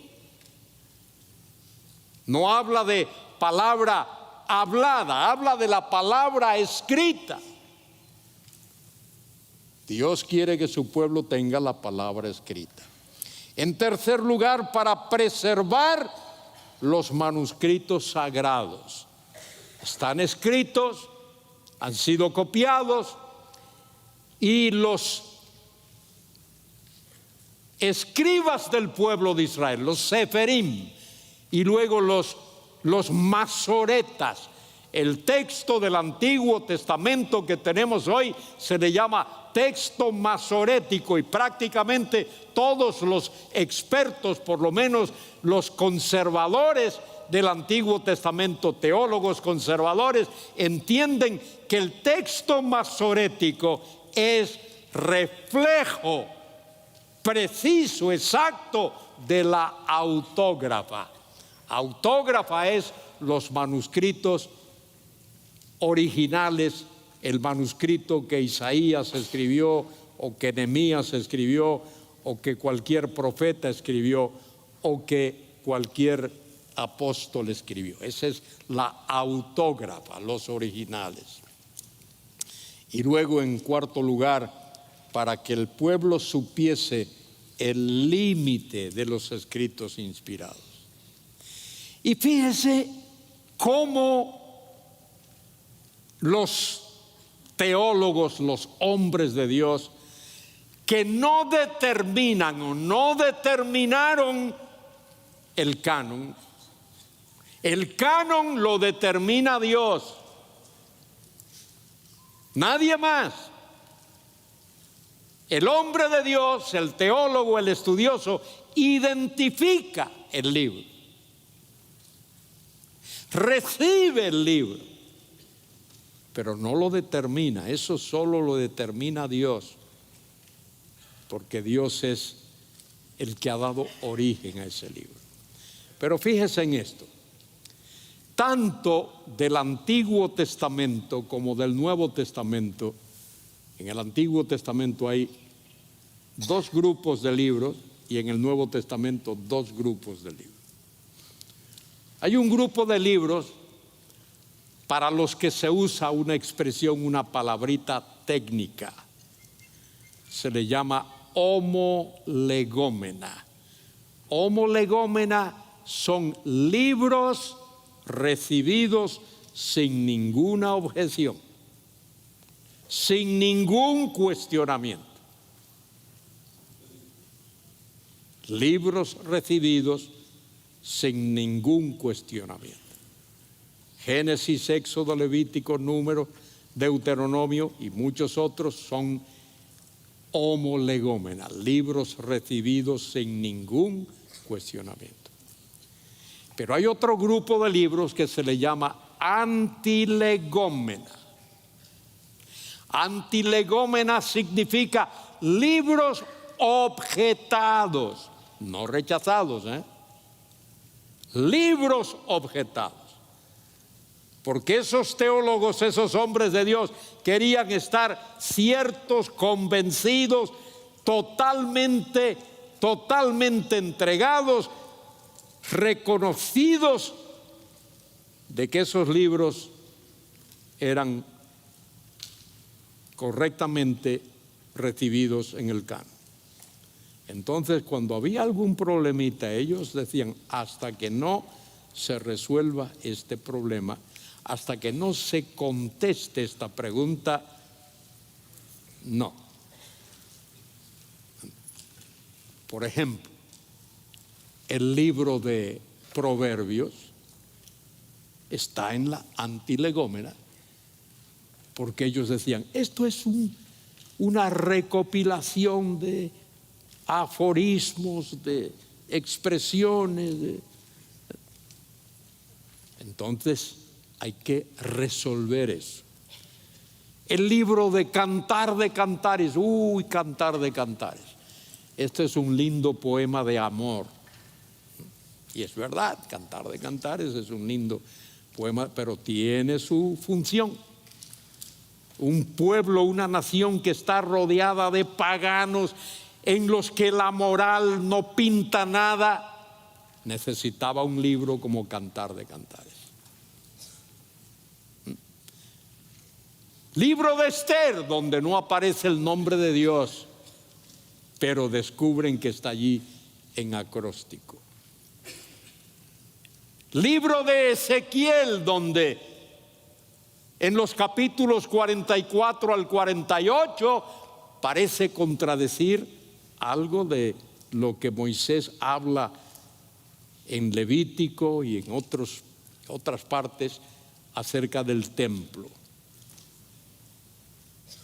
No habla de palabra hablada, habla de la palabra escrita. Dios quiere que su pueblo tenga la palabra escrita. En tercer lugar, para preservar los manuscritos sagrados. Están escritos, han sido copiados y los escribas del pueblo de Israel, los seferim, y luego los masoretas, El texto del Antiguo Testamento que tenemos hoy se le llama texto masorético, y prácticamente todos los expertos, por lo menos los conservadores del Antiguo Testamento, teólogos conservadores, entienden que el texto masorético es reflejo preciso, exacto de la autógrafa. Autógrafa es los manuscritos originales, el manuscrito que Isaías escribió, o que Nehemías escribió, o que cualquier profeta escribió, o que cualquier apóstol escribió. Esa es la autógrafa, los originales. Y luego, en cuarto lugar, para que el pueblo supiese el límite de los escritos inspirados. Y fíjese cómo los teólogos, los hombres de Dios, que no determinan o no determinaron el canon lo determina Dios, nadie más. El hombre de Dios, el teólogo, el estudioso, identifica el libro, recibe el libro, pero no lo determina. Eso solo lo determina Dios, porque Dios es el que ha dado origen a ese libro. Pero fíjese en esto: tanto del Antiguo Testamento como del Nuevo Testamento. En el Antiguo Testamento hay 2 grupos de libros, y en el Nuevo Testamento 2 grupos de libros. Hay un grupo de libros para los que se usa una expresión, una palabrita técnica. Se le llama homolegómena. Homolegómena son libros recibidos sin ninguna objeción, sin ningún cuestionamiento. Libros recibidos sin ningún cuestionamiento. Génesis, Éxodo, Levítico, Número, Deuteronomio y muchos otros son homolegómena, libros recibidos sin ningún cuestionamiento. Pero hay otro grupo de libros que se le llama antilegómena. Antilegómena significa libros objetados, no rechazados, libros objetados. Porque esos teólogos, esos hombres de Dios, querían estar ciertos, convencidos, totalmente entregados, reconocidos de que esos libros eran correctamente recibidos en el canon. Entonces, cuando había algún problemita, ellos decían: hasta que no se resuelva este problema, hasta que no se conteste esta pregunta, no. Por ejemplo, el libro de Proverbios está en la antilegómena, porque ellos decían: esto es una recopilación de aforismos, de expresiones. Entonces hay que resolver eso. El libro de Cantar de Cantares, Cantar de Cantares. Este es un lindo poema de amor. Y es verdad, Cantar de Cantares es un lindo poema, pero tiene su función. Un pueblo, una nación que está rodeada de paganos, en los que la moral no pinta nada, necesitaba un libro como Cantar de Cantares. Libro de Esther, donde no aparece el nombre de Dios, pero descubren que está allí en acróstico. Libro de Ezequiel, donde en los capítulos 44 al 48 parece contradecir algo de lo que Moisés habla en Levítico y en otras partes acerca del templo.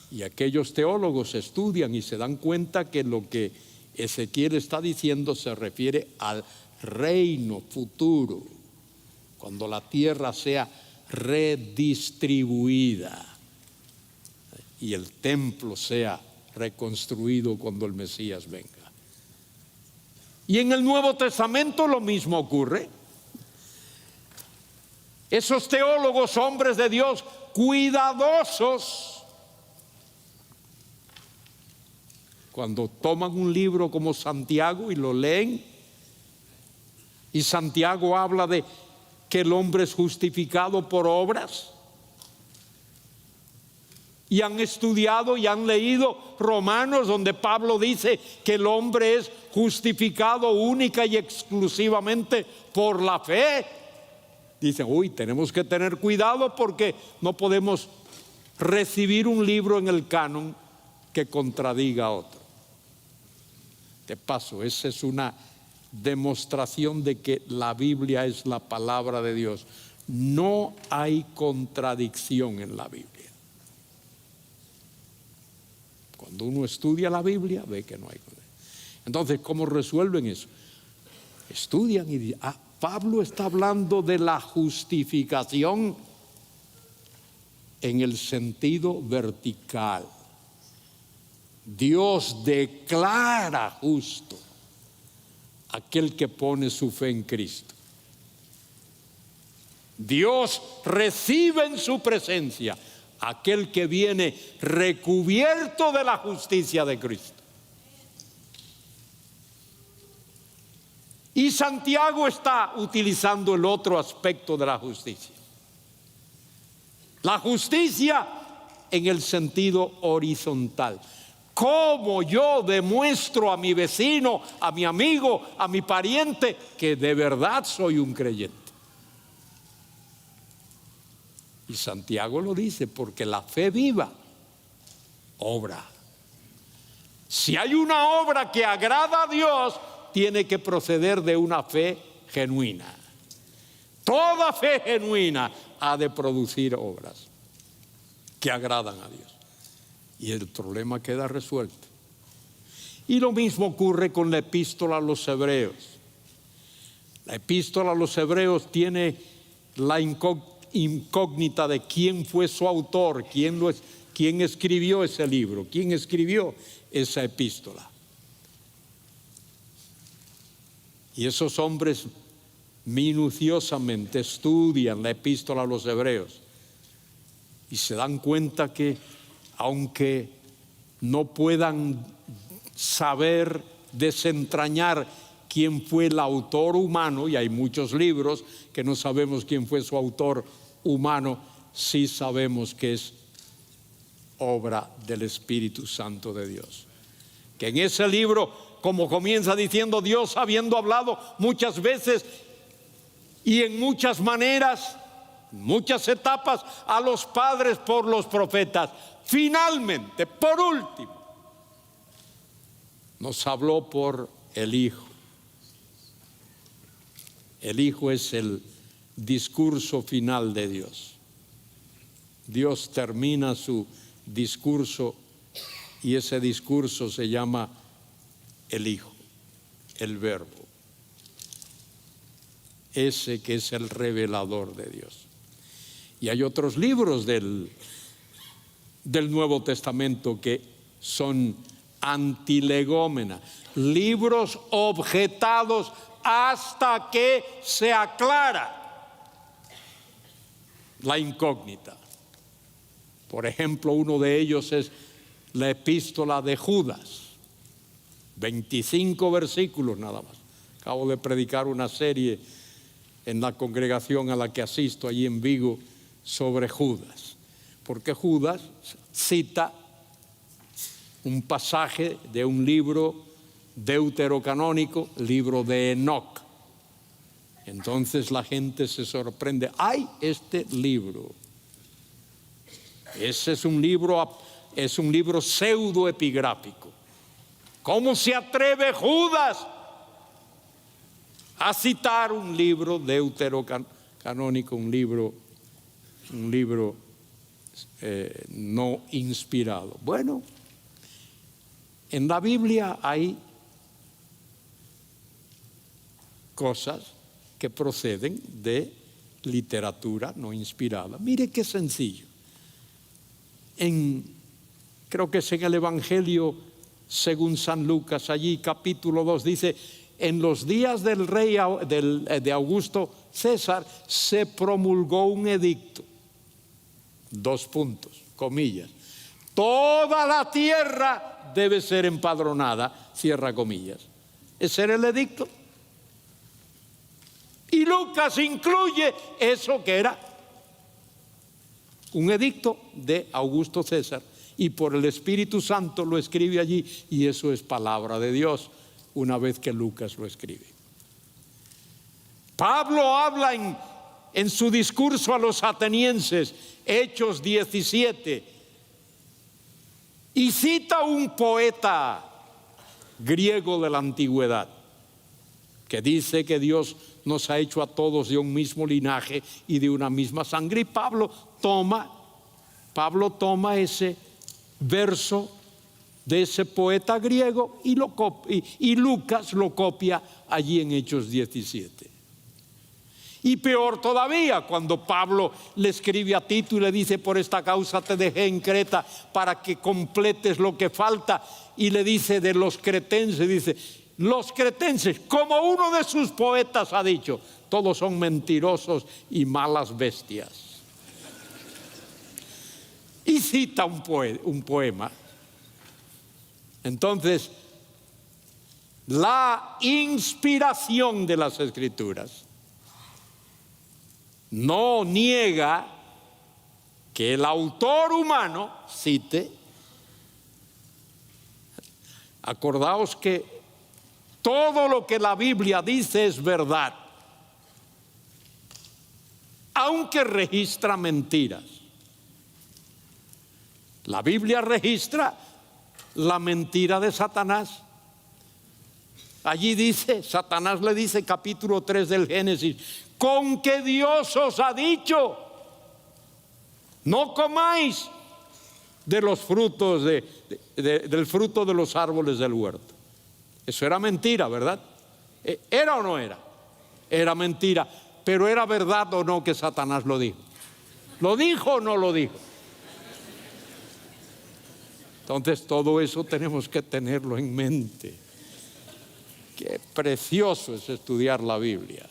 Y aquellos teólogos estudian y se dan cuenta que lo que Ezequiel está diciendo se refiere al reino futuro, cuando la tierra sea redistribuida y el templo sea reconstruido cuando el Mesías venga. Y en el Nuevo Testamento lo mismo ocurre. Esos teólogos, hombres de Dios, cuidadosos, cuando toman un libro como Santiago y lo leen, y Santiago habla de que el hombre es justificado por obras, y han estudiado y han leído Romanos, donde Pablo dice que el hombre es justificado única y exclusivamente por la fe, dicen, tenemos que tener cuidado porque no podemos recibir un libro en el canon que contradiga a otro. De paso, esa es una demostración de que la Biblia es la palabra de Dios. No hay contradicción en la Biblia. Cuando uno estudia la Biblia, ve que no hay contradicción. Entonces, ¿cómo resuelven eso? Estudian y dicen, Pablo está hablando de la justificación en el sentido vertical. Dios declara justo aquel que pone su fe en Cristo. Dios recibe en su presencia aquel que viene recubierto de la justicia de Cristo. Y Santiago está utilizando el otro aspecto de la justicia. La justicia en el sentido horizontal. ¿Cómo yo demuestro a mi vecino, a mi amigo, a mi pariente que de verdad soy un creyente? Y Santiago lo dice, porque la fe viva obra. Si hay una obra que agrada a Dios, tiene que proceder de una fe genuina. Toda fe genuina ha de producir obras que agradan a Dios. Y el problema queda resuelto. Y lo mismo ocurre con la epístola a los hebreos. La epístola a los hebreos tiene la incógnita de quién fue su autor, quién escribió ese libro, quién escribió esa epístola. Y esos hombres minuciosamente estudian la epístola a los hebreos y se dan cuenta que aunque no puedan saber desentrañar quién fue el autor humano, y hay muchos libros que no sabemos quién fue su autor humano, sí sabemos que es obra del Espíritu Santo de Dios. Que en ese libro, como comienza diciendo, Dios habiendo hablado muchas veces y en muchas maneras, muchas etapas, a los padres por los profetas, finalmente, por último, nos habló por el Hijo. El Hijo es el discurso final de Dios. Dios termina su discurso y ese discurso se llama el Hijo, el Verbo. Ese que es el revelador de Dios. Y hay otros libros del Nuevo Testamento que son antilegómena, libros objetados hasta que se aclara la incógnita. Por ejemplo, uno de ellos es la epístola de Judas, 25 versículos nada más. Acabo de predicar una serie en la congregación a la que asisto allí en Vigo sobre Judas, porque Judas cita un pasaje de un libro deuterocanónico, libro de Enoc. Entonces la gente se sorprende, ¡ay, este libro! Ese es un libro pseudoepigráfico. ¿Cómo se atreve Judas a citar un libro deuterocanónico, un libro un libro no inspirado. Bueno, en la Biblia hay cosas que proceden de literatura no inspirada. Mire qué sencillo. Creo que es en el Evangelio según San Lucas, allí capítulo 2, dice: en los días del rey de Augusto César se promulgó un edicto, 2 puntos, comillas, toda la tierra debe ser empadronada, cierra comillas. Ese era el edicto. Y Lucas incluye eso que era un edicto de Augusto César, y por el Espíritu Santo lo escribe allí, y eso es palabra de Dios una vez que Lucas lo escribe. Pablo habla en su discurso a los atenienses, Hechos 17, y cita un poeta griego de la antigüedad que dice que Dios nos ha hecho a todos de un mismo linaje y de una misma sangre. Y Pablo toma ese verso de ese poeta griego y Lucas lo copia allí en Hechos 17. Y peor todavía, cuando Pablo le escribe a Tito y le dice: por esta causa te dejé en Creta para que completes lo que falta, y le dice de los cretenses, dice: los cretenses, como uno de sus poetas ha dicho, todos son mentirosos y malas bestias. Y cita un poema. Entonces, la inspiración de las Escrituras no niega que el autor humano cite. Acordaos que todo lo que la Biblia dice es verdad, aunque registra mentiras. La Biblia registra la mentira de Satanás. Allí dice, Satanás le dice, capítulo 3 del Génesis: con que Dios os ha dicho, no comáis de los frutos del fruto de los árboles del huerto. Eso era mentira, ¿verdad? ¿Era o no era? Era mentira. Pero ¿era verdad o no que Satanás lo dijo? ¿Lo dijo o no lo dijo? Entonces todo eso tenemos que tenerlo en mente. Qué precioso es estudiar la Biblia.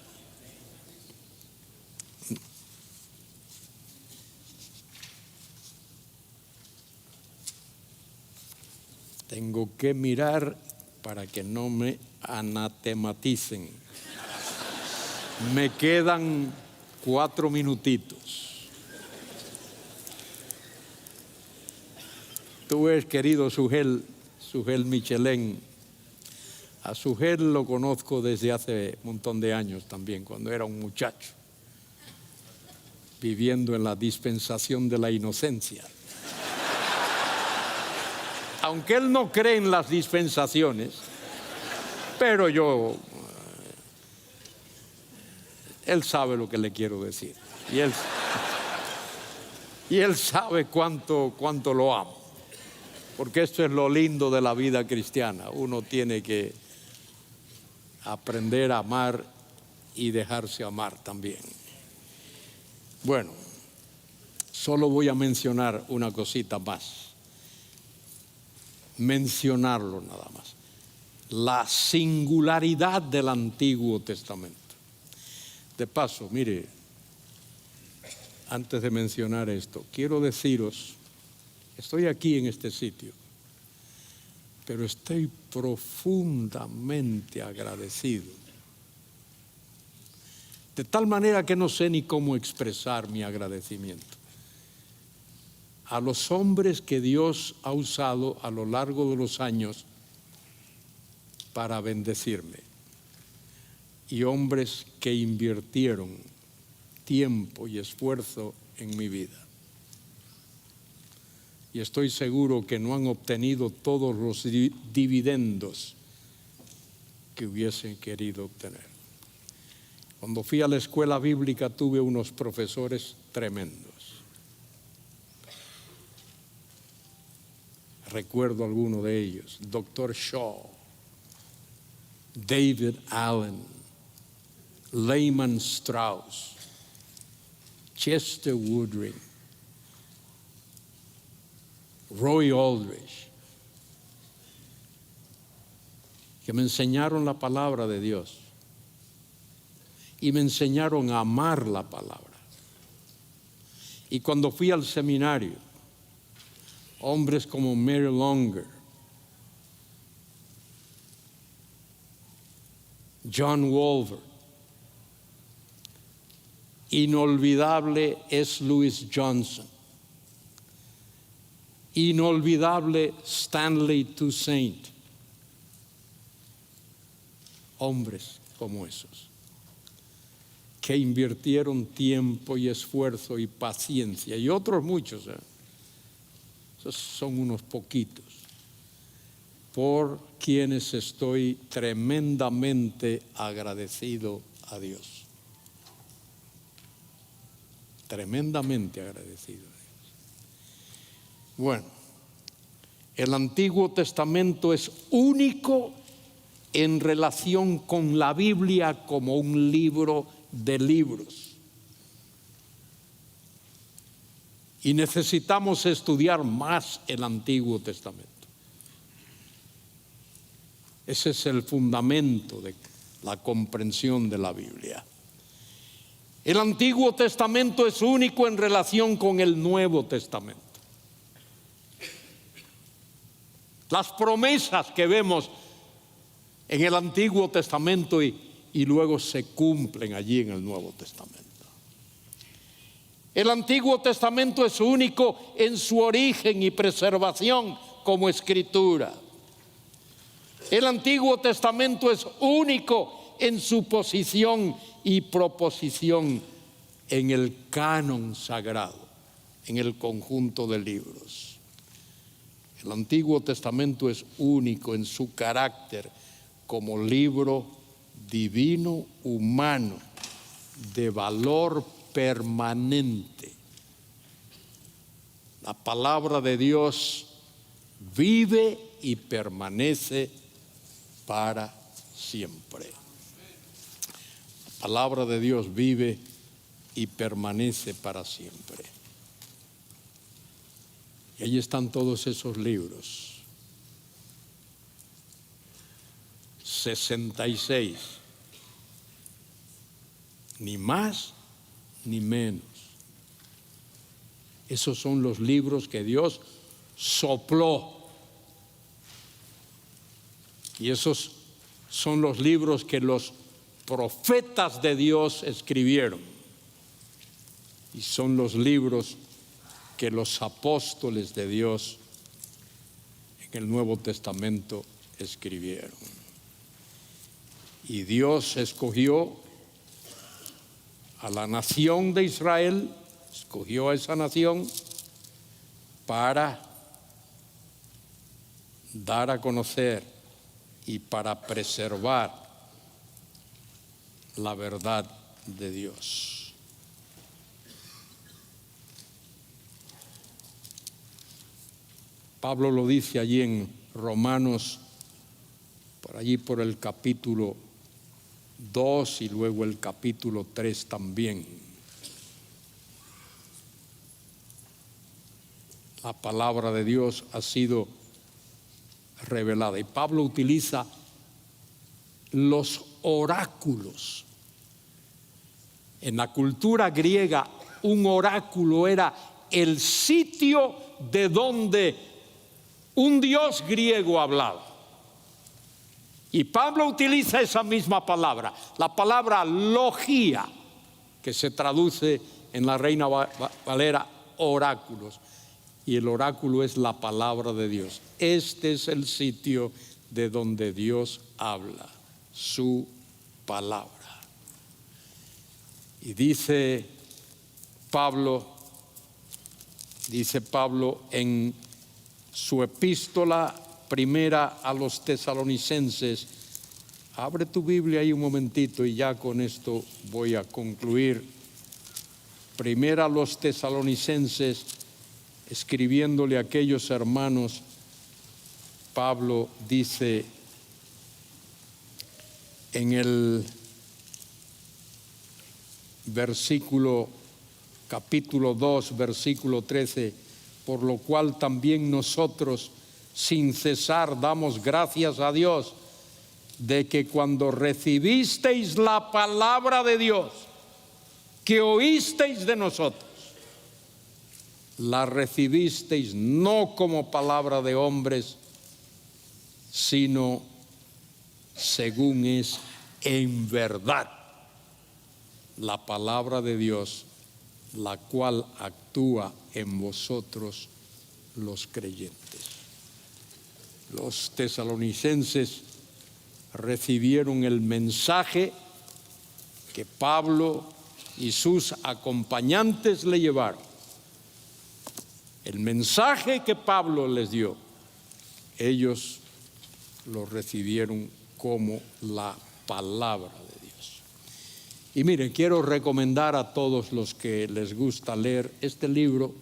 Tengo que mirar para que no me anatematicen. Me quedan 4 minutitos. Tú ves, querido Sugel Michelén. A Sugel lo conozco desde hace un montón de años también, cuando era un muchacho, viviendo en la dispensación de la inocencia. Aunque él no cree en las dispensaciones, pero él sabe lo que le quiero decir. Y él sabe cuánto lo amo. Porque esto es lo lindo de la vida cristiana. Uno tiene que aprender a amar y dejarse amar también. Bueno, solo voy a mencionar una cosita más. Mencionarlo nada más. La singularidad del Antiguo Testamento. De paso, mire, antes de mencionar esto, quiero deciros, estoy aquí en este sitio, pero estoy profundamente agradecido. De tal manera que no sé ni cómo expresar mi agradecimiento a los hombres que Dios ha usado a lo largo de los años para bendecirme, y hombres que invirtieron tiempo y esfuerzo en mi vida. Y estoy seguro que no han obtenido todos los dividendos que hubiesen querido obtener. Cuando fui a la escuela bíblica tuve unos profesores tremendos. Recuerdo alguno de ellos: Dr. Shaw, David Allen, Lehman Strauss, Chester Woodring, Roy Aldrich, que me enseñaron la palabra de Dios y me enseñaron a amar la palabra. Y cuando fui al seminario, hombres como Mary Longer, John Walver, inolvidable es Louis Johnson, inolvidable Stanley Toussaint, hombres como esos, que invirtieron tiempo y esfuerzo y paciencia, y otros muchos, esos son unos poquitos, por quienes estoy tremendamente agradecido a Dios. Tremendamente agradecido a Dios. Bueno, el Antiguo Testamento es único en relación con la Biblia como un libro de libros. Y necesitamos estudiar más el Antiguo Testamento. Ese es el fundamento de la comprensión de la Biblia. El Antiguo Testamento es único en relación con el Nuevo Testamento. Las promesas que vemos en el Antiguo Testamento y luego se cumplen allí en el Nuevo Testamento. El Antiguo Testamento es único en su origen y preservación como escritura. El Antiguo Testamento es único en su posición y proposición en el canon sagrado, en el conjunto de libros. El Antiguo Testamento es único en su carácter como libro divino humano de valor permanente. La palabra de Dios vive y permanece para siempre. La palabra de Dios vive y permanece para siempre. Y ahí están todos esos libros. 66. Ni más ni menos. Esos son los libros que Dios sopló. Y esos son los libros que los profetas de Dios escribieron. Y son los libros que los apóstoles de Dios en el Nuevo Testamento escribieron. Y Dios escogió a la nación de Israel, escogió a esa nación para dar a conocer y para preservar la verdad de Dios. Pablo lo dice allí en Romanos, por allí por el capítulo 2 y luego el capítulo 3 también. La palabra de Dios ha sido revelada y Pablo utiliza los oráculos. En la cultura griega, un oráculo era el sitio de donde un dios griego hablaba. Y Pablo utiliza esa misma palabra, la palabra logía, que se traduce en la Reina Valera oráculos. Y el oráculo es la palabra de Dios. Este es el sitio de donde Dios habla, su palabra. Y dice Pablo en su epístola primera a los tesalonicenses, Abre tu Biblia ahí un momentito y ya con esto voy a concluir. Primera a los Tesalonicenses, escribiéndole a aquellos hermanos, Pablo dice en el capítulo 2, versículo 13, por lo cual también nosotros sin cesar damos gracias a Dios de que cuando recibisteis la palabra de Dios, que oísteis de nosotros, la recibisteis no como palabra de hombres, sino según es en verdad la palabra de Dios, la cual actúa en vosotros los creyentes. Los tesalonicenses recibieron el mensaje que Pablo y sus acompañantes le llevaron. El mensaje que Pablo les dio, ellos lo recibieron como la palabra de Dios. Y miren, quiero recomendar a todos los que les gusta leer este libro.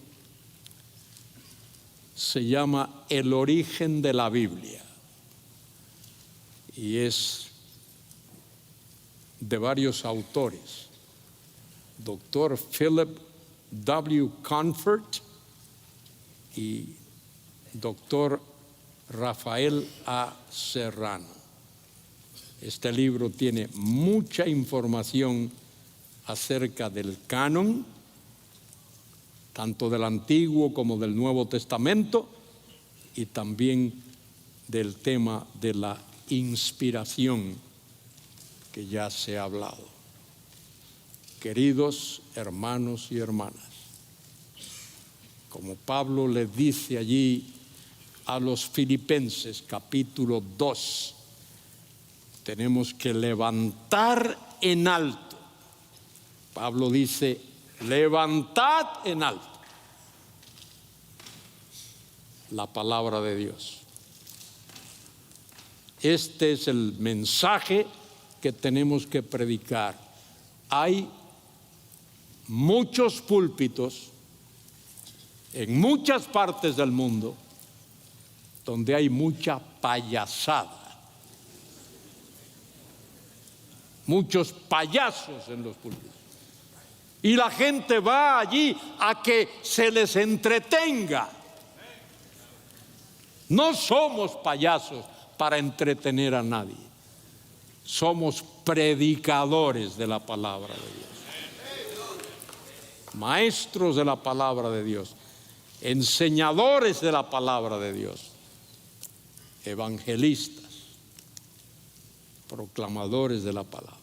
Se llama El origen de la Biblia y es de varios autores. Doctor Philip W. Comfort y doctor Rafael A. Serrano. Este libro tiene mucha información acerca del canon, tanto del Antiguo como del Nuevo Testamento, y también del tema de la inspiración que ya se ha hablado. Queridos hermanos y hermanas, como Pablo le dice allí a los Filipenses, capítulo 2, tenemos que levantar en alto. Pablo dice, levantad en alto la palabra de Dios. Este es el mensaje que tenemos que predicar. Hay muchos púlpitos en muchas partes del mundo donde hay mucha payasada, muchos payasos en los púlpitos. Y la gente va allí a que se les entretenga. No somos payasos para entretener a nadie. Somos predicadores de la palabra de Dios, maestros de la palabra de Dios, enseñadores de la palabra de Dios, evangelistas, proclamadores de la palabra.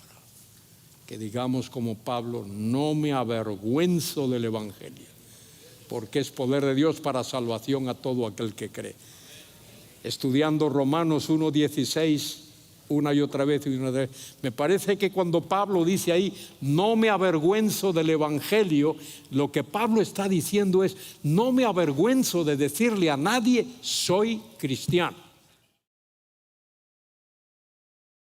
Que digamos como Pablo, no me avergüenzo del evangelio, porque es poder de Dios para salvación a todo aquel que cree. Estudiando Romanos 1:16 una y otra vez, me parece que cuando Pablo dice ahí, no me avergüenzo del evangelio, lo que Pablo está diciendo es, no me avergüenzo de decirle a nadie, soy cristiano.